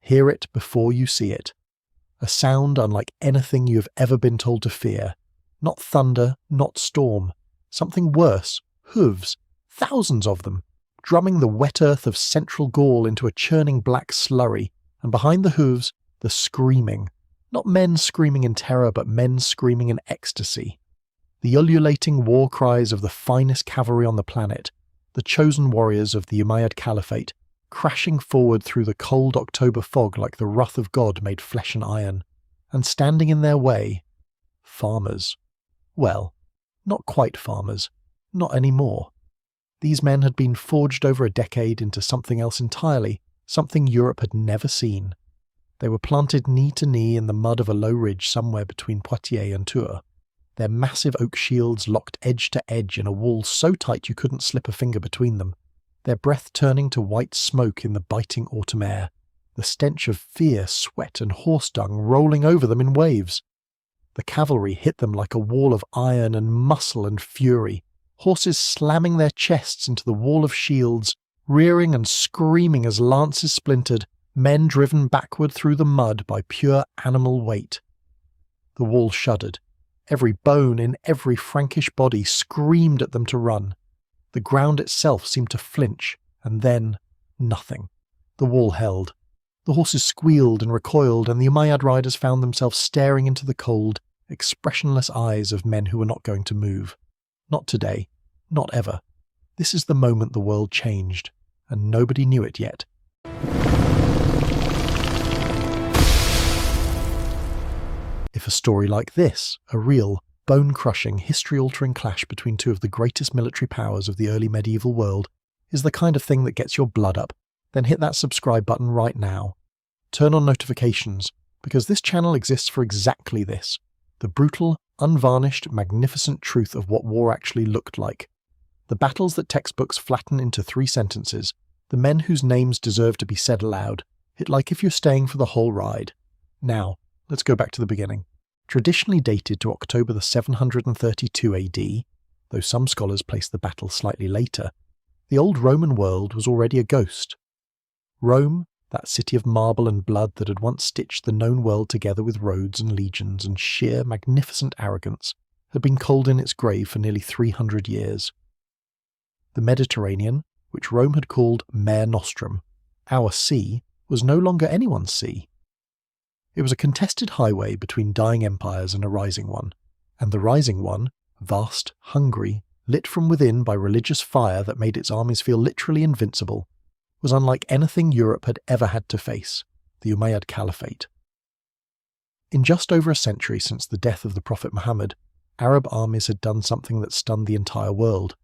Hear it before you see it. A sound unlike anything you have ever been told to fear. Not thunder, not storm. Something worse, hooves, thousands of them, drumming the wet earth of central Gaul into a churning black slurry, and behind the hooves, the screaming. Not men screaming in terror, but men screaming in ecstasy. The ululating war cries of the finest cavalry on the planet, the chosen warriors of the Umayyad Caliphate, crashing forward through the cold October fog like the wrath of God made flesh and iron, and standing in their way, farmers. Well, not quite farmers, not anymore. These men had been forged over a decade into something else entirely, something Europe had never seen. They were planted knee to knee in the mud of a low ridge somewhere between Poitiers and Tours, their massive oak shields locked edge to edge in a wall so tight you couldn't slip a finger between them, their breath turning to white smoke in the biting autumn air, the stench of fear, sweat and horse dung rolling over them in waves. The cavalry hit them like a wall of iron and muscle and fury, horses slamming their chests into the wall of shields, rearing and screaming as lances splintered, men driven backward through the mud by pure animal weight. The wall shuddered. Every bone in every Frankish body screamed at them to run. The ground itself seemed to flinch, and then nothing. The wall held. The horses squealed and recoiled, and the Umayyad riders found themselves staring into the cold, expressionless eyes of men who were not going to move. Not today. Not ever. This is the moment the world changed, and nobody knew it yet. If a story like this, a real, bone-crushing, history-altering clash between two of the greatest military powers of the early medieval world, is the kind of thing that gets your blood up, then hit that subscribe button right now. Turn on notifications, because this channel exists for exactly this, the brutal, unvarnished, magnificent truth of what war actually looked like. The battles that textbooks flatten into 3 sentences, the men whose names deserve to be said aloud, hit like if you're staying for the whole ride. Now, let's go back to the beginning. Traditionally dated to October the 732 AD, though some scholars place the battle slightly later, the old Roman world was already a ghost. Rome, that city of marble and blood that had once stitched the known world together with roads and legions and sheer magnificent arrogance, had been cold in its grave for nearly 300 years. The Mediterranean, which Rome had called Mare Nostrum, our sea, was no longer anyone's sea. It was a contested highway between dying empires and a rising one, and the rising one, vast, hungry, lit from within by religious fire that made its armies feel literally invincible, was unlike anything Europe had ever had to face, the Umayyad Caliphate. In just over a century since the death of the Prophet Muhammad, Arab armies had done something that stunned the entire world.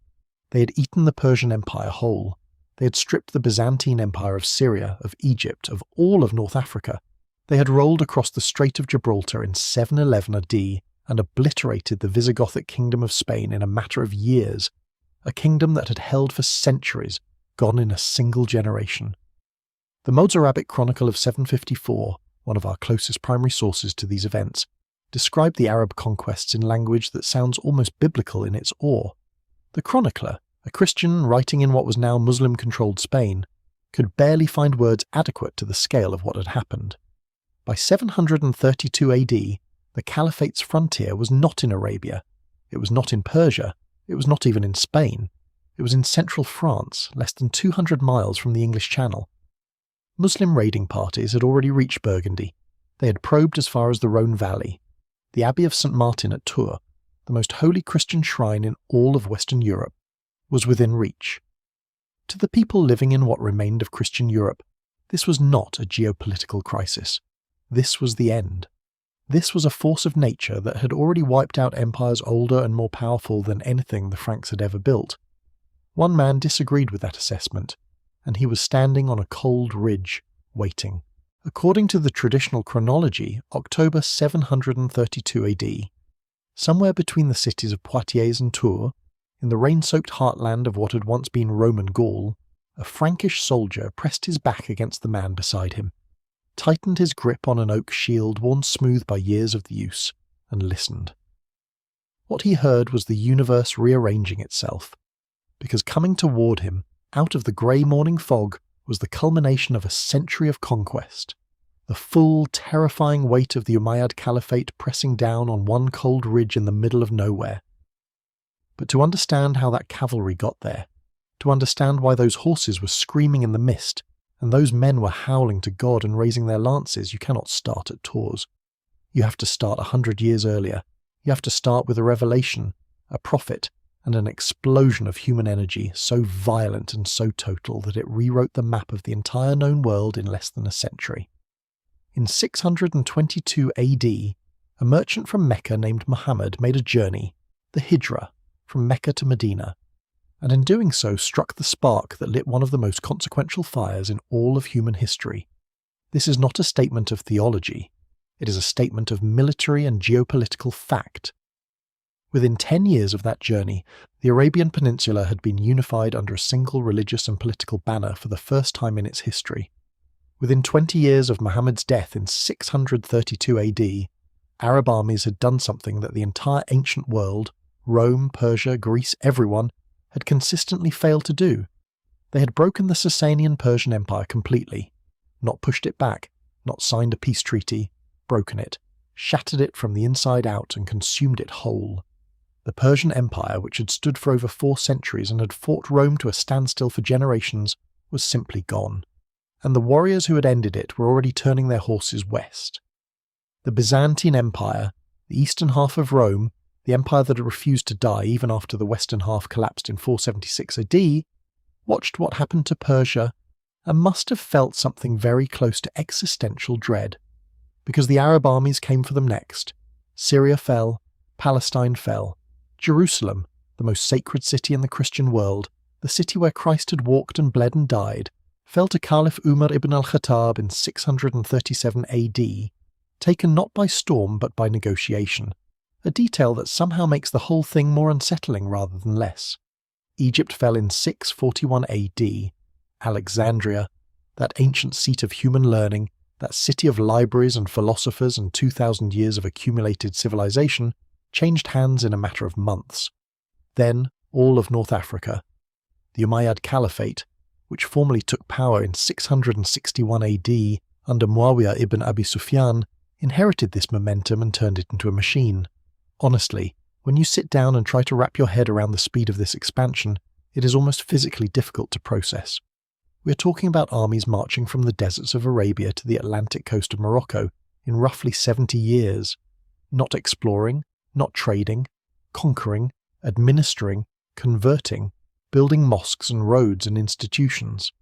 They had eaten the Persian Empire whole. They had stripped the Byzantine Empire of Syria, of Egypt, of all of North Africa. They had rolled across the Strait of Gibraltar in 711 AD and obliterated the Visigothic kingdom of Spain in a matter of years, a kingdom that had held for centuries, gone in a single generation. The Mozarabic Chronicle of 754, one of our closest primary sources to these events, described the Arab conquests in language that sounds almost biblical in its awe. The chronicler, a Christian writing in what was now Muslim-controlled Spain, could barely find words adequate to the scale of what had happened. By 732 AD, the Caliphate's frontier was not in Arabia, it was not in Persia, it was not even in Spain, it was in central France, less than 200 miles from the English Channel. Muslim raiding parties had already reached Burgundy. They had probed as far as the Rhone Valley. The Abbey of St. Martin at Tours, the most holy Christian shrine in all of Western Europe, was within reach. To the people living in what remained of Christian Europe, this was not a geopolitical crisis. This was the end. This was a force of nature that had already wiped out empires older and more powerful than anything the Franks had ever built. One man disagreed with that assessment, and he was standing on a cold ridge, waiting. According to the traditional chronology, October 732 AD, somewhere between the cities of Poitiers and Tours, in the rain-soaked heartland of what had once been Roman Gaul, a Frankish soldier pressed his back against the man beside him, tightened his grip on an oak shield worn smooth by years of use, and listened. What he heard was the universe rearranging itself, because coming toward him, out of the grey morning fog, was the culmination of a century of conquest, the full, terrifying weight of the Umayyad Caliphate pressing down on one cold ridge in the middle of nowhere. But to understand how that cavalry got there, to understand why those horses were screaming in the mist, and those men were howling to God and raising their lances, you cannot start at Tours. You have to start 100 years earlier. You have to start with a revelation, a prophet, and an explosion of human energy so violent and so total that it rewrote the map of the entire known world in less than a century. In 622 AD, a merchant from Mecca named Muhammad made a journey, the Hijra, from Mecca to Medina, and in doing so struck the spark that lit one of the most consequential fires in all of human history. This is not a statement of theology, it is a statement of military and geopolitical fact. Within 10 years of that journey, the Arabian Peninsula had been unified under a single religious and political banner for the first time in its history. Within 20 years of Muhammad's death in 632 AD, Arab armies had done something that the entire ancient world, Rome, Persia, Greece, everyone, had consistently failed to do. They had broken the Sasanian Persian Empire completely, not pushed it back, not signed a peace treaty, broken it, shattered it from the inside out and consumed it whole. The Persian Empire, which had stood for over 4 centuries and had fought Rome to a standstill for generations, was simply gone, and the warriors who had ended it were already turning their horses west. The Byzantine Empire, the eastern half of Rome, the empire that had refused to die even after the western half collapsed in 476 AD, watched what happened to Persia and must have felt something very close to existential dread, because the Arab armies came for them next. Syria fell, Palestine fell, Jerusalem, the most sacred city in the Christian world, the city where Christ had walked and bled and died, fell to Caliph Umar ibn al-Khattab in 637 AD, taken not by storm but by negotiation, a detail that somehow makes the whole thing more unsettling rather than less. Egypt fell in 641 AD. Alexandria, that ancient seat of human learning, that city of libraries and philosophers and 2,000 years of accumulated civilization, changed hands in a matter of months. Then all of North Africa. The Umayyad Caliphate, which formally took power in 661 AD under Muawiyah ibn Abi Sufyan, inherited this momentum and turned it into a machine. Honestly, when you sit down and try to wrap your head around the speed of this expansion, it is almost physically difficult to process. We are talking about armies marching from the deserts of Arabia to the Atlantic coast of Morocco in roughly 70 years, not exploring, not trading, conquering, administering, converting, building mosques and roads and institutions.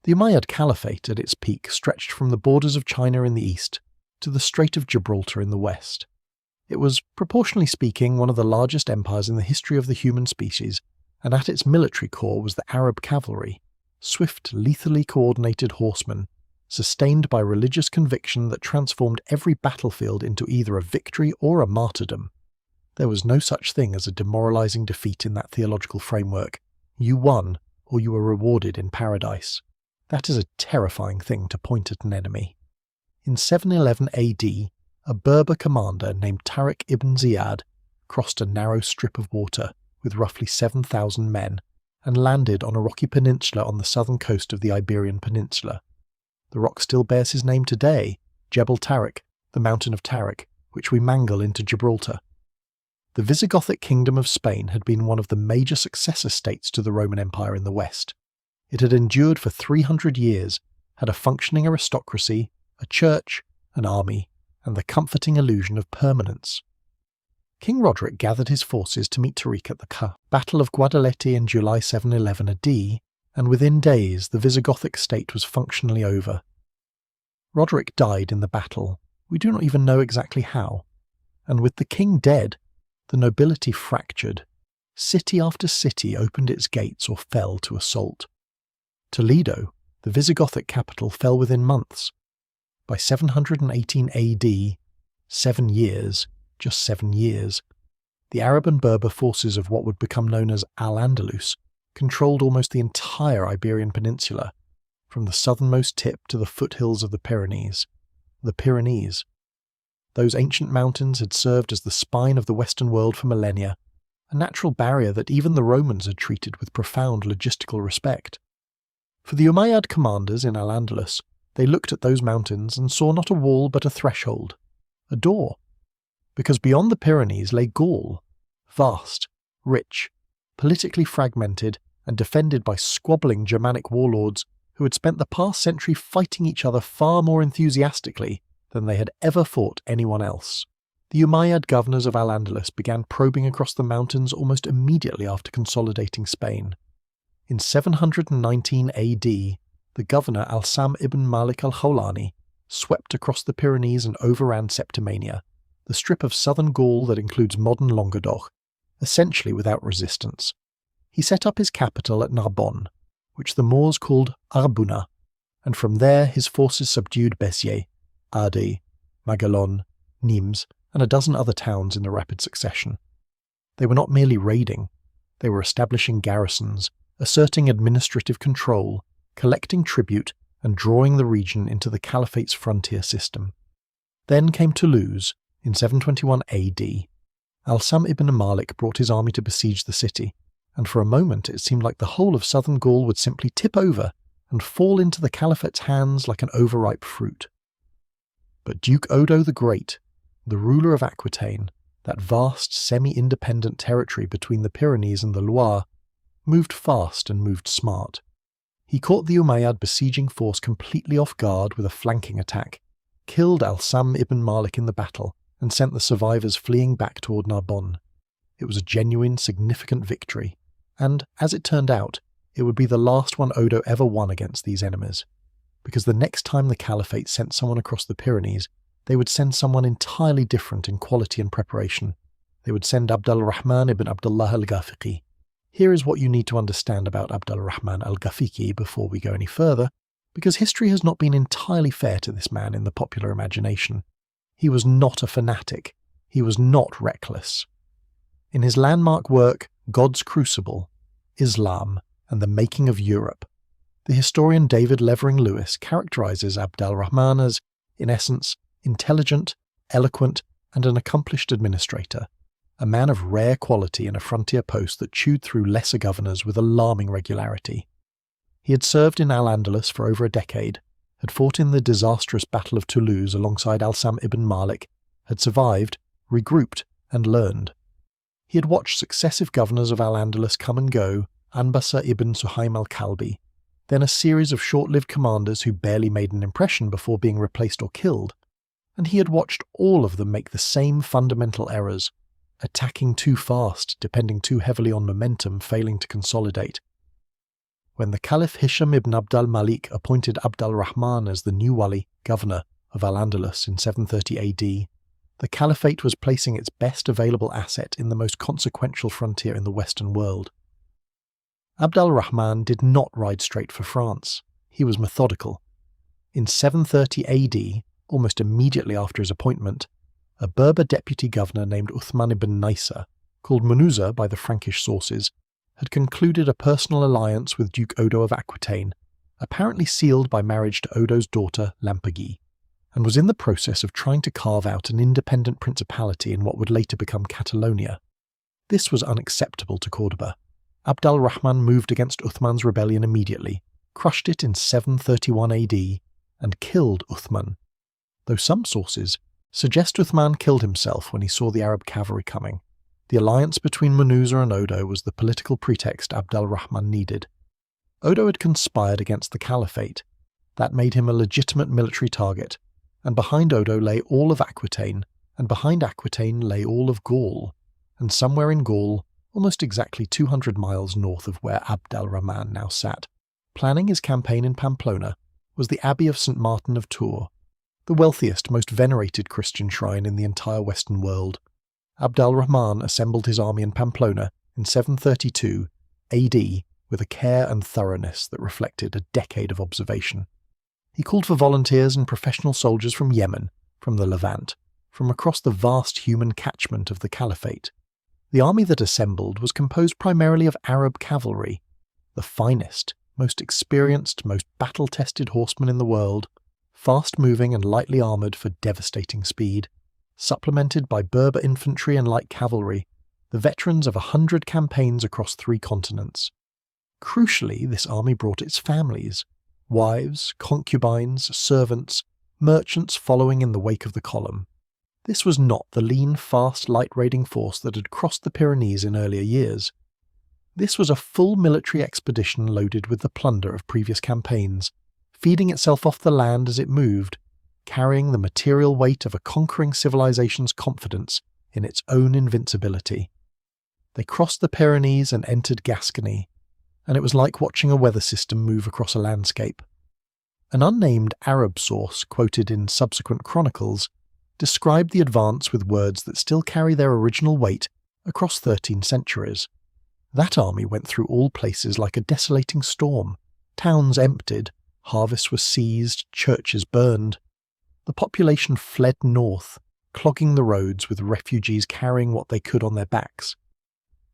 The Umayyad Caliphate at its peak stretched from the borders of China in the east to the Strait of Gibraltar in the west. It was, proportionally speaking, one of the largest empires in the history of the human species, and at its military core was the Arab cavalry, swift, lethally coordinated horsemen, sustained by religious conviction that transformed every battlefield into either a victory or a martyrdom. There was no such thing as a demoralizing defeat in that theological framework. You won, or you were rewarded in paradise. That is a terrifying thing to point at an enemy. In 711 AD, a Berber commander named Tariq ibn Ziyad crossed a narrow strip of water with roughly 7,000 men and landed on a rocky peninsula on the southern coast of the Iberian Peninsula. The rock still bears his name today, Jebel Tariq, the mountain of Tariq, which we mangle into Gibraltar. The Visigothic kingdom of Spain had been one of the major successor states to the Roman Empire in the west. It had endured for 300 years, had a functioning aristocracy, a church, an army, and the comforting illusion of permanence. King Roderick gathered his forces to meet Tariq at the Battle of Guadalete in July 711 AD, and within days the Visigothic state was functionally over. Roderick died in the battle, we do not even know exactly how, and with the king dead, the nobility fractured. City after city opened its gates or fell to assault. Toledo, the Visigothic capital, fell within months. By 718 AD, 7 years, just 7 years, the Arab and Berber forces of what would become known as Al-Andalus controlled almost the entire Iberian Peninsula, from the southernmost tip to the foothills of the Pyrenees. The Pyrenees. Those ancient mountains had served as the spine of the Western world for millennia, a natural barrier that even the Romans had treated with profound logistical respect. For the Umayyad commanders in Al-Andalus, they looked at those mountains and saw not a wall but a threshold, a door. Because beyond the Pyrenees lay Gaul, vast, rich, politically fragmented, and defended by squabbling Germanic warlords who had spent the past century fighting each other far more enthusiastically than they had ever fought anyone else. The Umayyad governors of Al-Andalus began probing across the mountains almost immediately after consolidating Spain. In 719 AD, the governor Al-Sam ibn Malik al-Khawlani swept across the Pyrenees and overran Septimania, the strip of southern Gaul that includes modern Languedoc, essentially without resistance. He set up his capital at Narbonne, which the Moors called Arbuna, and from there his forces subdued Béziers, Ardres, Maguelone, Nimes, and a dozen other towns in the rapid succession. They were not merely raiding, they were establishing garrisons, asserting administrative control, collecting tribute, and drawing the region into the Caliphate's frontier system. Then came Toulouse in 721 AD. Al-Sam ibn Malik brought his army to besiege the city, and for a moment it seemed like the whole of southern Gaul would simply tip over and fall into the Caliphate's hands like an overripe fruit. But Duke Odo the Great, the ruler of Aquitaine, that vast semi-independent territory between the Pyrenees and the Loire, moved fast and moved smart. He caught the Umayyad besieging force completely off guard with a flanking attack, killed Al-Sam ibn Malik in the battle, and sent the survivors fleeing back toward Narbonne. It was a genuine, significant victory, and, as it turned out, it would be the last one Odo ever won against these enemies, because the next time the Caliphate sent someone across the Pyrenees, they would send someone entirely different in quality and preparation. They would send Abdul Rahman ibn Abdullah Al-Ghafiqi. Here is what you need to understand about Abdul Rahman Al-Ghafiqi before we go any further, because history has not been entirely fair to this man in the popular imagination. He was not a fanatic. He was not reckless. In his landmark work, God's Crucible, Islam and the Making of Europe, the historian David Levering Lewis characterizes Abdul Rahman as, in essence, intelligent, eloquent, and an accomplished administrator, a man of rare quality in a frontier post that chewed through lesser governors with alarming regularity. He had served in Al-Andalus for over a decade, had fought in the disastrous Battle of Toulouse alongside Al-Sam ibn Malik, had survived, regrouped, and learned. He had watched successive governors of Al-Andalus come and go, Anbasa ibn Suhaim al-Kalbi, then a series of short-lived commanders who barely made an impression before being replaced or killed, and he had watched all of them make the same fundamental errors, attacking too fast, depending too heavily on momentum, failing to consolidate. When the Caliph Hisham ibn Abd al-Malik appointed Abdul Rahman as the new Wali, governor of Al-Andalus in 730 AD, the Caliphate was placing its best available asset in the most consequential frontier in the Western world. Abdul Rahman did not ride straight for France. He was methodical. In 730 AD, almost immediately after his appointment, a Berber deputy governor named Uthman ibn Naisa, called Munuza by the Frankish sources, had concluded a personal alliance with Duke Odo of Aquitaine, apparently sealed by marriage to Odo's daughter Lampergie, and was in the process of trying to carve out an independent principality in what would later become Catalonia. This was unacceptable to Córdoba. Abdul Rahman moved against Uthman's rebellion immediately, crushed it in 731 AD, and killed Uthman, though some sources suggest Uthman killed himself when he saw the Arab cavalry coming. The alliance between Munuza and Odo was the political pretext Abdul Rahman needed. Odo had conspired against the Caliphate. That made him a legitimate military target, and behind Odo lay all of Aquitaine, and behind Aquitaine lay all of Gaul, and somewhere in Gaul, almost exactly 200 miles north of where Abdul Rahman now sat, planning his campaign in Pamplona, was the Abbey of St. Martin of Tours, the wealthiest, most venerated Christian shrine in the entire Western world. Abdul Rahman assembled his army in Pamplona in 732 AD with a care and thoroughness that reflected a decade of observation. He called for volunteers and professional soldiers from Yemen, from the Levant, from across the vast human catchment of the Caliphate. The army that assembled was composed primarily of Arab cavalry, the finest, most experienced, most battle-tested horsemen in the world, fast-moving and lightly armoured for devastating speed, supplemented by Berber infantry and light cavalry, the veterans of 100 campaigns across 3 continents. Crucially, this army brought its families, wives, concubines, servants, merchants following in the wake of the column. This was not the lean, fast, light-raiding force that had crossed the Pyrenees in earlier years. This was a full military expedition loaded with the plunder of previous campaigns, feeding itself off the land as it moved, carrying the material weight of a conquering civilization's confidence in its own invincibility. They crossed the Pyrenees and entered Gascony, and it was like watching a weather system move across a landscape. An unnamed Arab source, quoted in subsequent chronicles, described the advance with words that still carry their original weight across 13 centuries. That army went through all places like a desolating storm. Towns emptied, harvests were seized, churches burned. The population fled north, clogging the roads with refugees carrying what they could on their backs.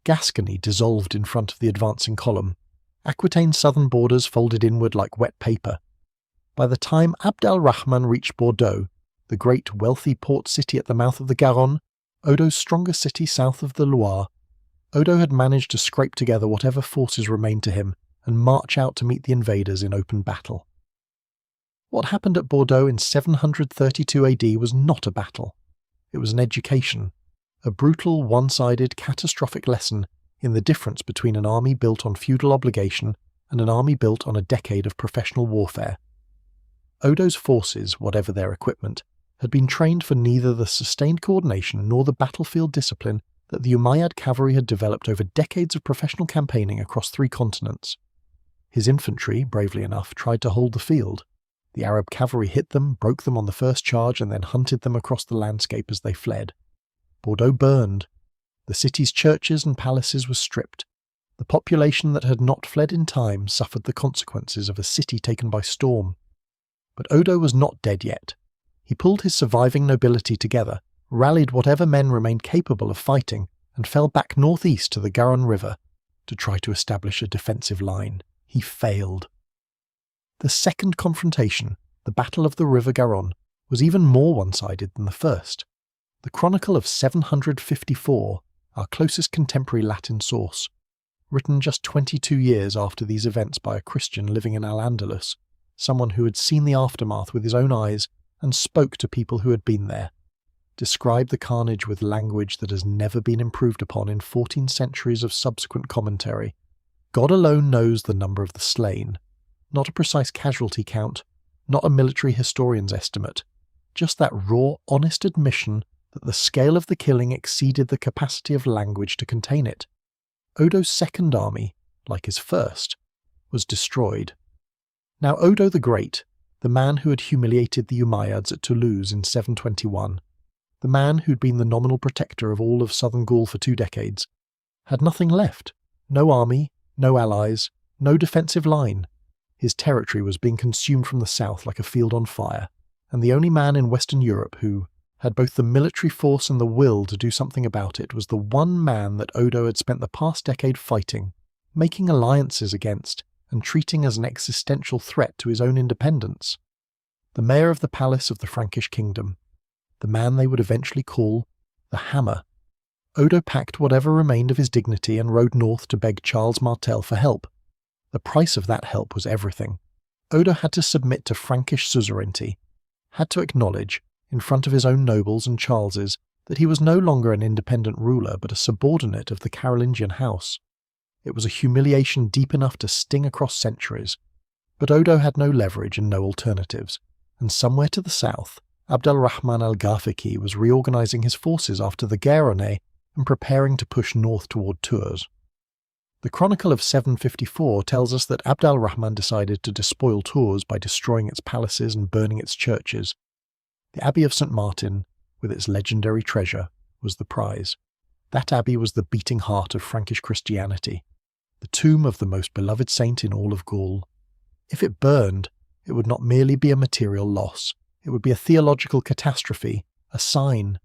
Gascony dissolved in front of the advancing column. Aquitaine's southern borders folded inward like wet paper. By the time Abdul Rahman reached Bordeaux, the great wealthy port city at the mouth of the Garonne, Odo's strongest city south of the Loire, Odo had managed to scrape together whatever forces remained to him and march out to meet the invaders in open battle. What happened at Bordeaux in 732 AD was not a battle. It was an education, a brutal, one-sided, catastrophic lesson in the difference between an army built on feudal obligation and an army built on a decade of professional warfare. Odo's forces, whatever their equipment, had been trained for neither the sustained coordination nor the battlefield discipline that the Umayyad cavalry had developed over decades of professional campaigning across 3 continents. His infantry, bravely enough, tried to hold the field. The Arab cavalry hit them, broke them on the first charge, and then hunted them across the landscape as they fled. Bordeaux burned. The city's churches and palaces were stripped. The population that had not fled in time suffered the consequences of a city taken by storm. But Odo was not dead yet. He pulled his surviving nobility together, rallied whatever men remained capable of fighting, and fell back northeast to the Garonne River to try to establish a defensive line. He failed. The second confrontation, the Battle of the River Garonne, was even more one-sided than the first. The Chronicle of 754, our closest contemporary Latin source, written just 22 years after these events by a Christian living in Al-Andalus, someone who had seen the aftermath with his own eyes and spoke to people who had been there, described the carnage with language that has never been improved upon in 14 centuries of subsequent commentary. God alone knows the number of the slain, not a precise casualty count, not a military historian's estimate, just that raw, honest admission that the scale of the killing exceeded the capacity of language to contain it. Odo's second army, like his first, was destroyed. Now Odo the Great, the man who had humiliated the Umayyads at Toulouse in 721, the man who'd been the nominal protector of all of southern Gaul for 2 decades, had nothing left. No army, no allies, no defensive line. His territory was being consumed from the south like a field on fire, and the only man in Western Europe who had both the military force and the will to do something about it was the one man that Odo had spent the past decade fighting, making alliances against, and treating as an existential threat to his own independence. The mayor of the palace of the Frankish kingdom, the man they would eventually call the Hammer. Odo packed whatever remained of his dignity and rode north to beg Charles Martel for help. The price of that help was everything. Odo had to submit to Frankish suzerainty, had to acknowledge, in front of his own nobles and Charles's, that he was no longer an independent ruler but a subordinate of the Carolingian house. It was a humiliation deep enough to sting across centuries, but Odo had no leverage and no alternatives, and somewhere to the south, Abdul Rahman Al-Ghafiqi was reorganizing his forces after the Garonne and preparing to push north toward Tours. The Chronicle of 754 tells us that Abdul Rahman decided to despoil Tours by destroying its palaces and burning its churches. The Abbey of St. Martin, with its legendary treasure, was the prize. That abbey was the beating heart of Frankish Christianity, the tomb of the most beloved saint in all of Gaul. If it burned, it would not merely be a material loss, it would be a theological catastrophe, a sign,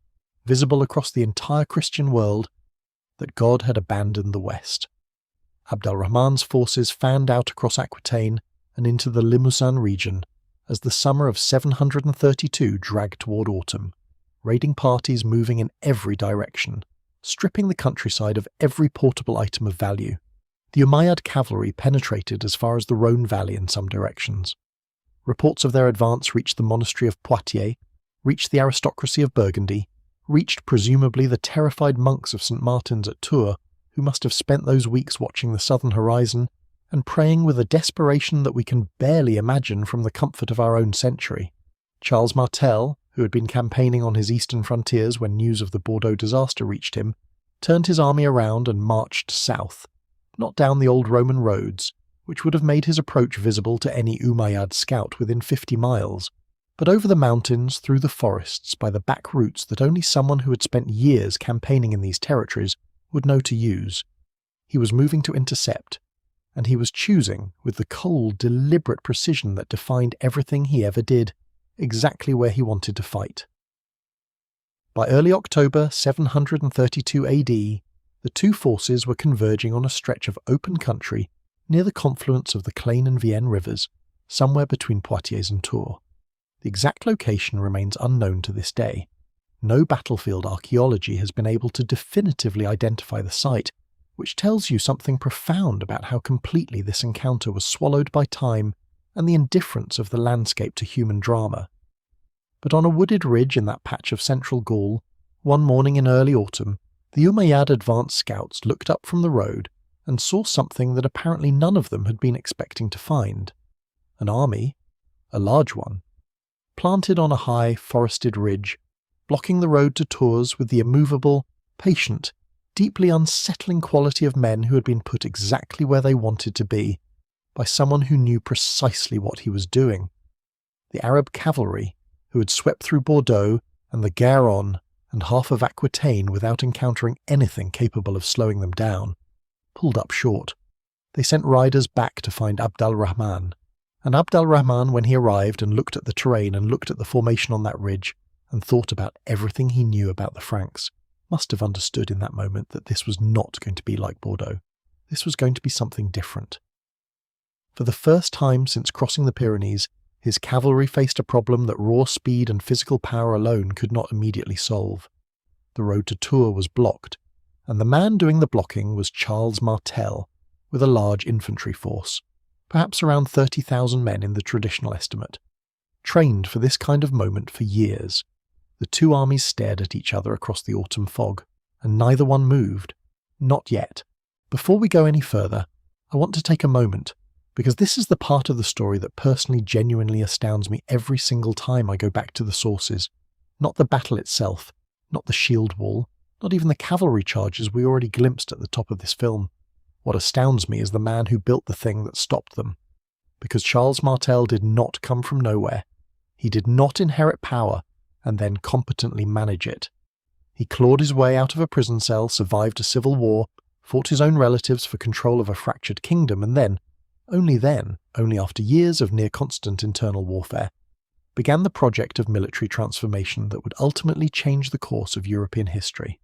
visible across the entire Christian world, that God had abandoned the West. Abdul Rahman's forces fanned out across Aquitaine and into the Limousin region as the summer of 732 dragged toward autumn, raiding parties moving in every direction, stripping the countryside of every portable item of value. The Umayyad cavalry penetrated as far as the Rhone Valley in some directions, Reports of their advance reached the monastery of Poitiers, reached the aristocracy of Burgundy, reached presumably the terrified monks of St. Martin's at Tours, who must have spent those weeks watching the southern horizon and praying with a desperation that we can barely imagine from the comfort of our own century. Charles Martel, who had been campaigning on his eastern frontiers when news of the Bordeaux disaster reached him, turned his army around and marched south, not down the old Roman roads, which would have made his approach visible to any Umayyad scout within 50 miles, but over the mountains, through the forests, by the back routes that only someone who had spent years campaigning in these territories would know to use. He was moving to intercept, and he was choosing, with the cold, deliberate precision that defined everything he ever did, exactly where he wanted to fight. By early October 732 AD, the two forces were converging on a stretch of open country near the confluence of the Claine and Vienne rivers, somewhere between Poitiers and Tours. The exact location remains unknown to this day. No battlefield archaeology has been able to definitively identify the site, which tells you something profound about how completely this encounter was swallowed by time and the indifference of the landscape to human drama. But on a wooded ridge in that patch of central Gaul, one morning in early autumn, the Umayyad advance scouts looked up from the road and saw something that apparently none of them had been expecting to find. An army, a large one, planted on a high, forested ridge, blocking the road to Tours with the immovable, patient, deeply unsettling quality of men who had been put exactly where they wanted to be, by someone who knew precisely what he was doing. The Arab cavalry, who had swept through Bordeaux and the Garonne and half of Aquitaine without encountering anything capable of slowing them down, pulled up short. They sent riders back to find Abdul Rahman, and Abdul Rahman, when he arrived and looked at the terrain and looked at the formation on that ridge and thought about everything he knew about the Franks, must have understood in that moment that this was not going to be like Bordeaux. This was going to be something different. For the first time since crossing the Pyrenees, his cavalry faced a problem that raw speed and physical power alone could not immediately solve. The road to Tours was blocked, and the man doing the blocking was Charles Martel, with a large infantry force, perhaps around 30,000 men in the traditional estimate, trained for this kind of moment for years. The two armies stared at each other across the autumn fog, and neither one moved. Not yet. Before we go any further, I want to take a moment, because this is the part of the story that personally genuinely astounds me every single time I go back to the sources. Not the battle itself, not the shield wall, not even the cavalry charges we already glimpsed at the top of this film. What astounds me is the man who built the thing that stopped them. Because Charles Martel did not come from nowhere. He did not inherit power and then competently manage it. He clawed his way out of a prison cell, survived a civil war, fought his own relatives for control of a fractured kingdom, and then, only after years of near-constant internal warfare, began the project of military transformation that would ultimately change the course of European history.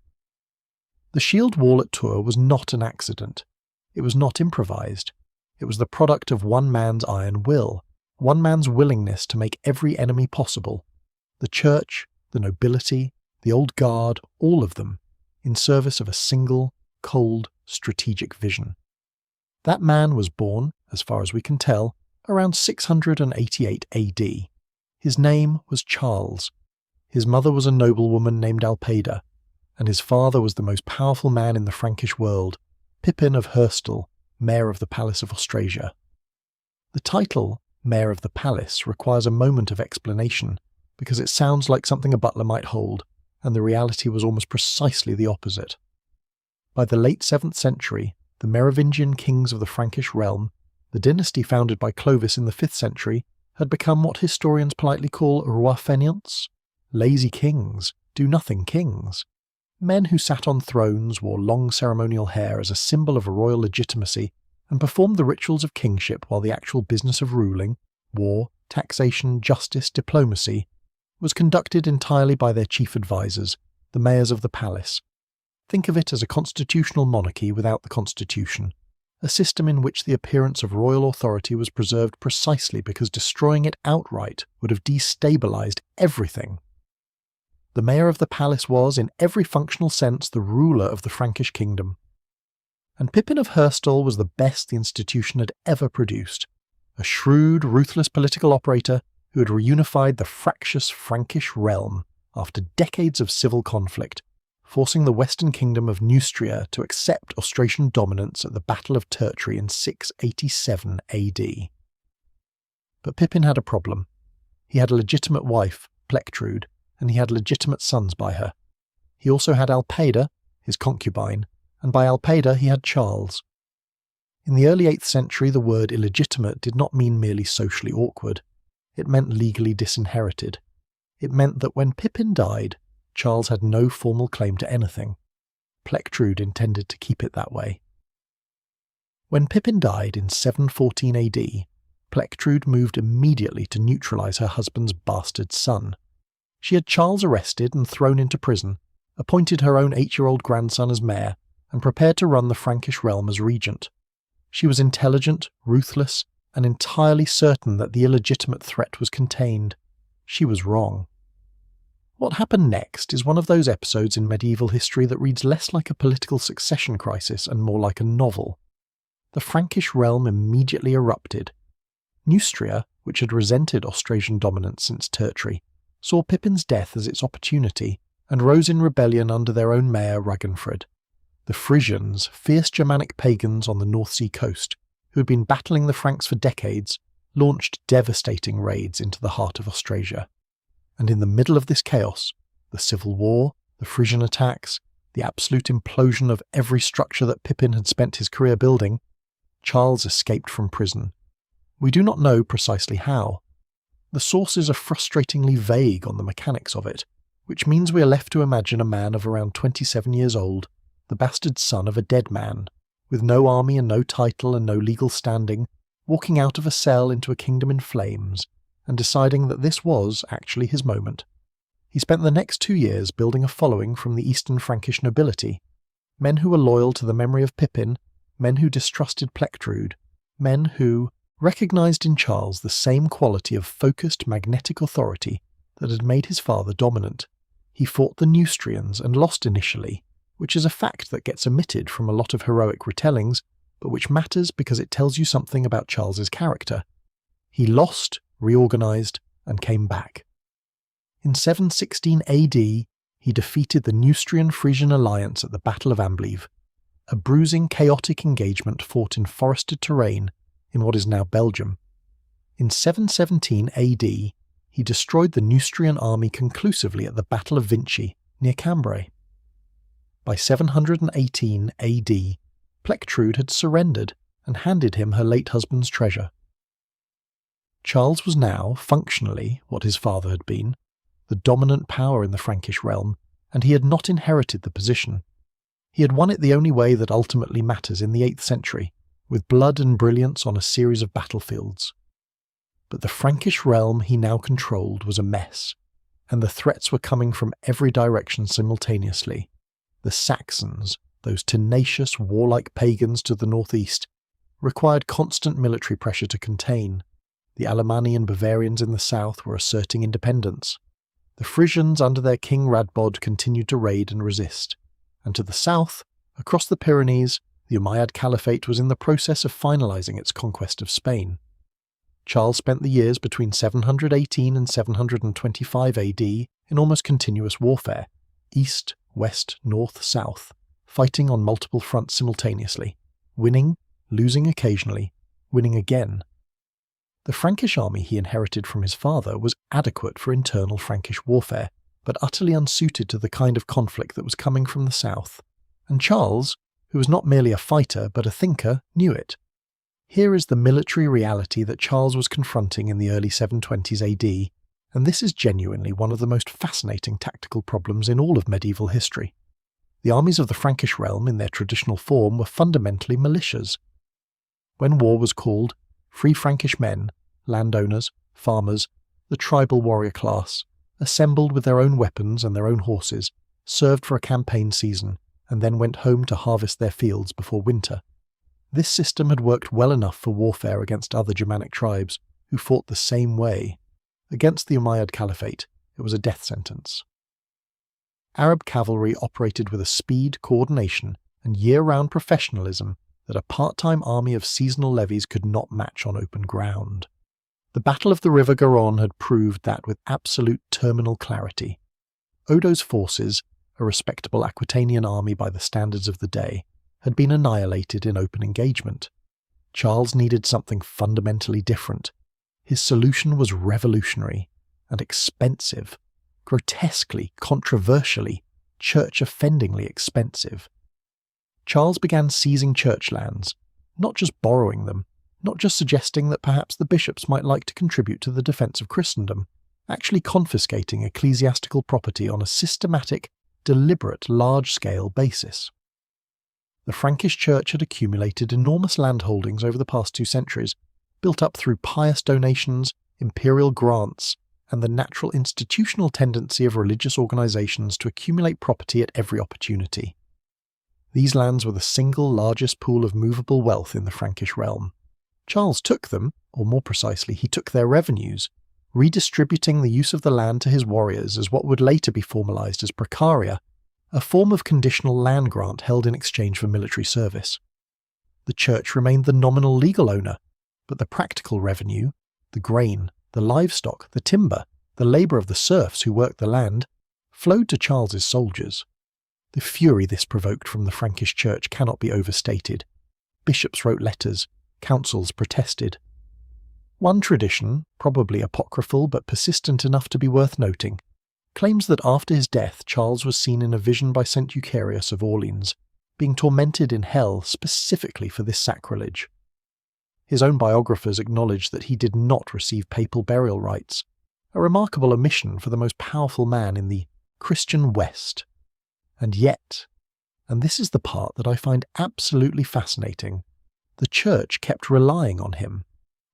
The shield wall at Tours was not an accident. It was not improvised. It was the product of one man's iron will, one man's willingness to make every enemy possible. The church, the nobility, the old guard, all of them, in service of a single, cold, strategic vision. That man was born, as far as we can tell, around 688 AD. His name was Charles. His mother was a noblewoman named Alpeda, and his father was the most powerful man in the Frankish world, Pippin of Herstal, Mayor of the Palace of Austrasia. The title, Mayor of the Palace, requires a moment of explanation, because it sounds like something a butler might hold, and the reality was almost precisely the opposite. By the late 7th century, the Merovingian kings of the Frankish realm, the dynasty founded by Clovis in the 5th century, had become what historians politely call roi fainéants, lazy kings, do-nothing kings. Men who sat on thrones, wore long ceremonial hair as a symbol of royal legitimacy, and performed the rituals of kingship while the actual business of ruling, war, taxation, justice, diplomacy, was conducted entirely by their chief advisors, the mayors of the palace. Think of it as a constitutional monarchy without the constitution, a system in which the appearance of royal authority was preserved precisely because destroying it outright would have destabilized everything. The mayor of the palace was, in every functional sense, the ruler of the Frankish kingdom. And Pippin of Herstal was the best the institution had ever produced, a shrewd, ruthless political operator who had reunified the fractious Frankish realm after decades of civil conflict, forcing the western kingdom of Neustria to accept Austrasian dominance at the Battle of Poitiers in 687 AD. But Pippin had a problem. He had a legitimate wife, Plectrude, and he had legitimate sons by her. He also had Alpaida, his concubine, and by Alpaida he had Charles. In the early 8th century, the word illegitimate did not mean merely socially awkward. It meant legally disinherited. It meant that when Pippin died, Charles had no formal claim to anything. Plectrude intended to keep it that way. When Pippin died in 714 AD, Plectrude moved immediately to neutralise her husband's bastard son. She had Charles arrested and thrown into prison, appointed her own 8-year-old grandson as mayor, and prepared to run the Frankish realm as regent. She was intelligent, ruthless, and entirely certain that the illegitimate threat was contained. She was wrong. What happened next is one of those episodes in medieval history that reads less like a political succession crisis and more like a novel. The Frankish realm immediately erupted. Neustria, which had resented Austrasian dominance since Poitiers, saw Pippin's death as its opportunity and rose in rebellion under their own mayor Ragnfrid. The Frisians, fierce Germanic pagans on the North Sea coast, who had been battling the Franks for decades, launched devastating raids into the heart of Austrasia. And in the middle of this chaos, the civil war, the Frisian attacks, the absolute implosion of every structure that Pippin had spent his career building, Charles escaped from prison. We do not know precisely how. The sources are frustratingly vague on the mechanics of it, which means we are left to imagine a man of around 27 years old, the bastard son of a dead man, with no army and no title and no legal standing, walking out of a cell into a kingdom in flames, and deciding that this was actually his moment. He spent the next 2 years building a following from the eastern Frankish nobility, men who were loyal to the memory of Pippin, men who distrusted Plectrude, men who recognised in Charles the same quality of focused magnetic authority that had made his father dominant. He fought the Neustrians and lost initially, which is a fact that gets omitted from a lot of heroic retellings, but which matters because it tells you something about Charles's character. He lost, reorganised, and came back. In 716 AD, he defeated the Neustrian-Frisian alliance at the Battle of Amblève, a bruising, chaotic engagement fought in forested terrain in what is now Belgium. In 717 AD, he destroyed the Neustrian army conclusively at the Battle of Vinci, near Cambrai. By 718 AD, Plectrude had surrendered and handed him her late husband's treasure. Charles was now, functionally, what his father had been, the dominant power in the Frankish realm, and he had not inherited the position. He had won it the only way that ultimately matters in the 8th century, with blood and brilliance on a series of battlefields. But the Frankish realm he now controlled was a mess, and the threats were coming from every direction simultaneously. The Saxons, those tenacious, warlike pagans to the northeast, required constant military pressure to contain. The Alemanni and Bavarians in the south were asserting independence. The Frisians under their king Radbod continued to raid and resist. And to the south, across the Pyrenees, the Umayyad Caliphate was in the process of finalising its conquest of Spain. Charles spent the years between 718 and 725 AD in almost continuous warfare, east, west, north, south, fighting on multiple fronts simultaneously, winning, losing occasionally, winning again. The Frankish army he inherited from his father was adequate for internal Frankish warfare, but utterly unsuited to the kind of conflict that was coming from the south. And Charles, who was not merely a fighter but a thinker, knew it. Here is the military reality that Charles was confronting in the early 720s AD, and this is genuinely one of the most fascinating tactical problems in all of medieval history. The armies of the Frankish realm in their traditional form were fundamentally militias. When war was called, free Frankish men, landowners, farmers, the tribal warrior class, assembled with their own weapons and their own horses, served for a campaign season, and then went home to harvest their fields before winter. This system had worked well enough for warfare against other Germanic tribes, who fought the same way. Against the Umayyad Caliphate, it was a death sentence. Arab cavalry operated with a speed, coordination, and year-round professionalism that a part-time army of seasonal levies could not match on open ground. The Battle of the River Garonne had proved that with absolute terminal clarity. Odo's forces, a respectable Aquitanian army by the standards of the day, had been annihilated in open engagement. Charles needed something fundamentally different. His solution was revolutionary and expensive, grotesquely, controversially, church-offendingly expensive. Charles began seizing church lands, not just borrowing them, not just suggesting that perhaps the bishops might like to contribute to the defence of Christendom, actually confiscating ecclesiastical property on a systematic, deliberate, large-scale basis. The Frankish Church had accumulated enormous landholdings over the past 2 centuries, built up through pious donations, imperial grants, and the natural institutional tendency of religious organisations to accumulate property at every opportunity. These lands were the single largest pool of movable wealth in the Frankish realm. Charles took them, or more precisely, he took their revenues, redistributing the use of the land to his warriors as what would later be formalised as praecaria, a form of conditional land grant held in exchange for military service. The church remained the nominal legal owner, but the practical revenue, the grain, the livestock, the timber, the labour of the serfs who worked the land, flowed to Charles's soldiers. The fury this provoked from the Frankish church cannot be overstated. Bishops wrote letters, councils protested. One tradition, probably apocryphal but persistent enough to be worth noting, claims that after his death Charles was seen in a vision by St. Eucharius of Orleans, being tormented in hell specifically for this sacrilege. His own biographers acknowledge that he did not receive papal burial rites, a remarkable omission for the most powerful man in the Christian West. And yet, and this is the part that I find absolutely fascinating, the Church kept relying on him.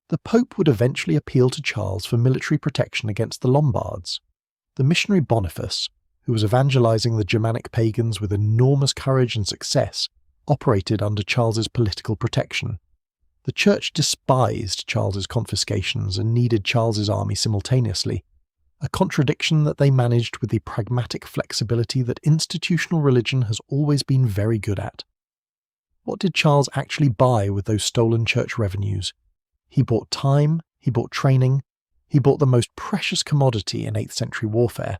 The Pope would eventually appeal to Charles for military protection against the Lombards. The missionary Boniface, who was evangelizing the Germanic pagans with enormous courage and success, operated under Charles's political protection. The Church despised Charles's confiscations and needed Charles's army simultaneously, a contradiction that they managed with the pragmatic flexibility that institutional religion has always been very good at. What did Charles actually buy with those stolen church revenues? He bought time, he bought training, he bought the most precious commodity in 8th century warfare,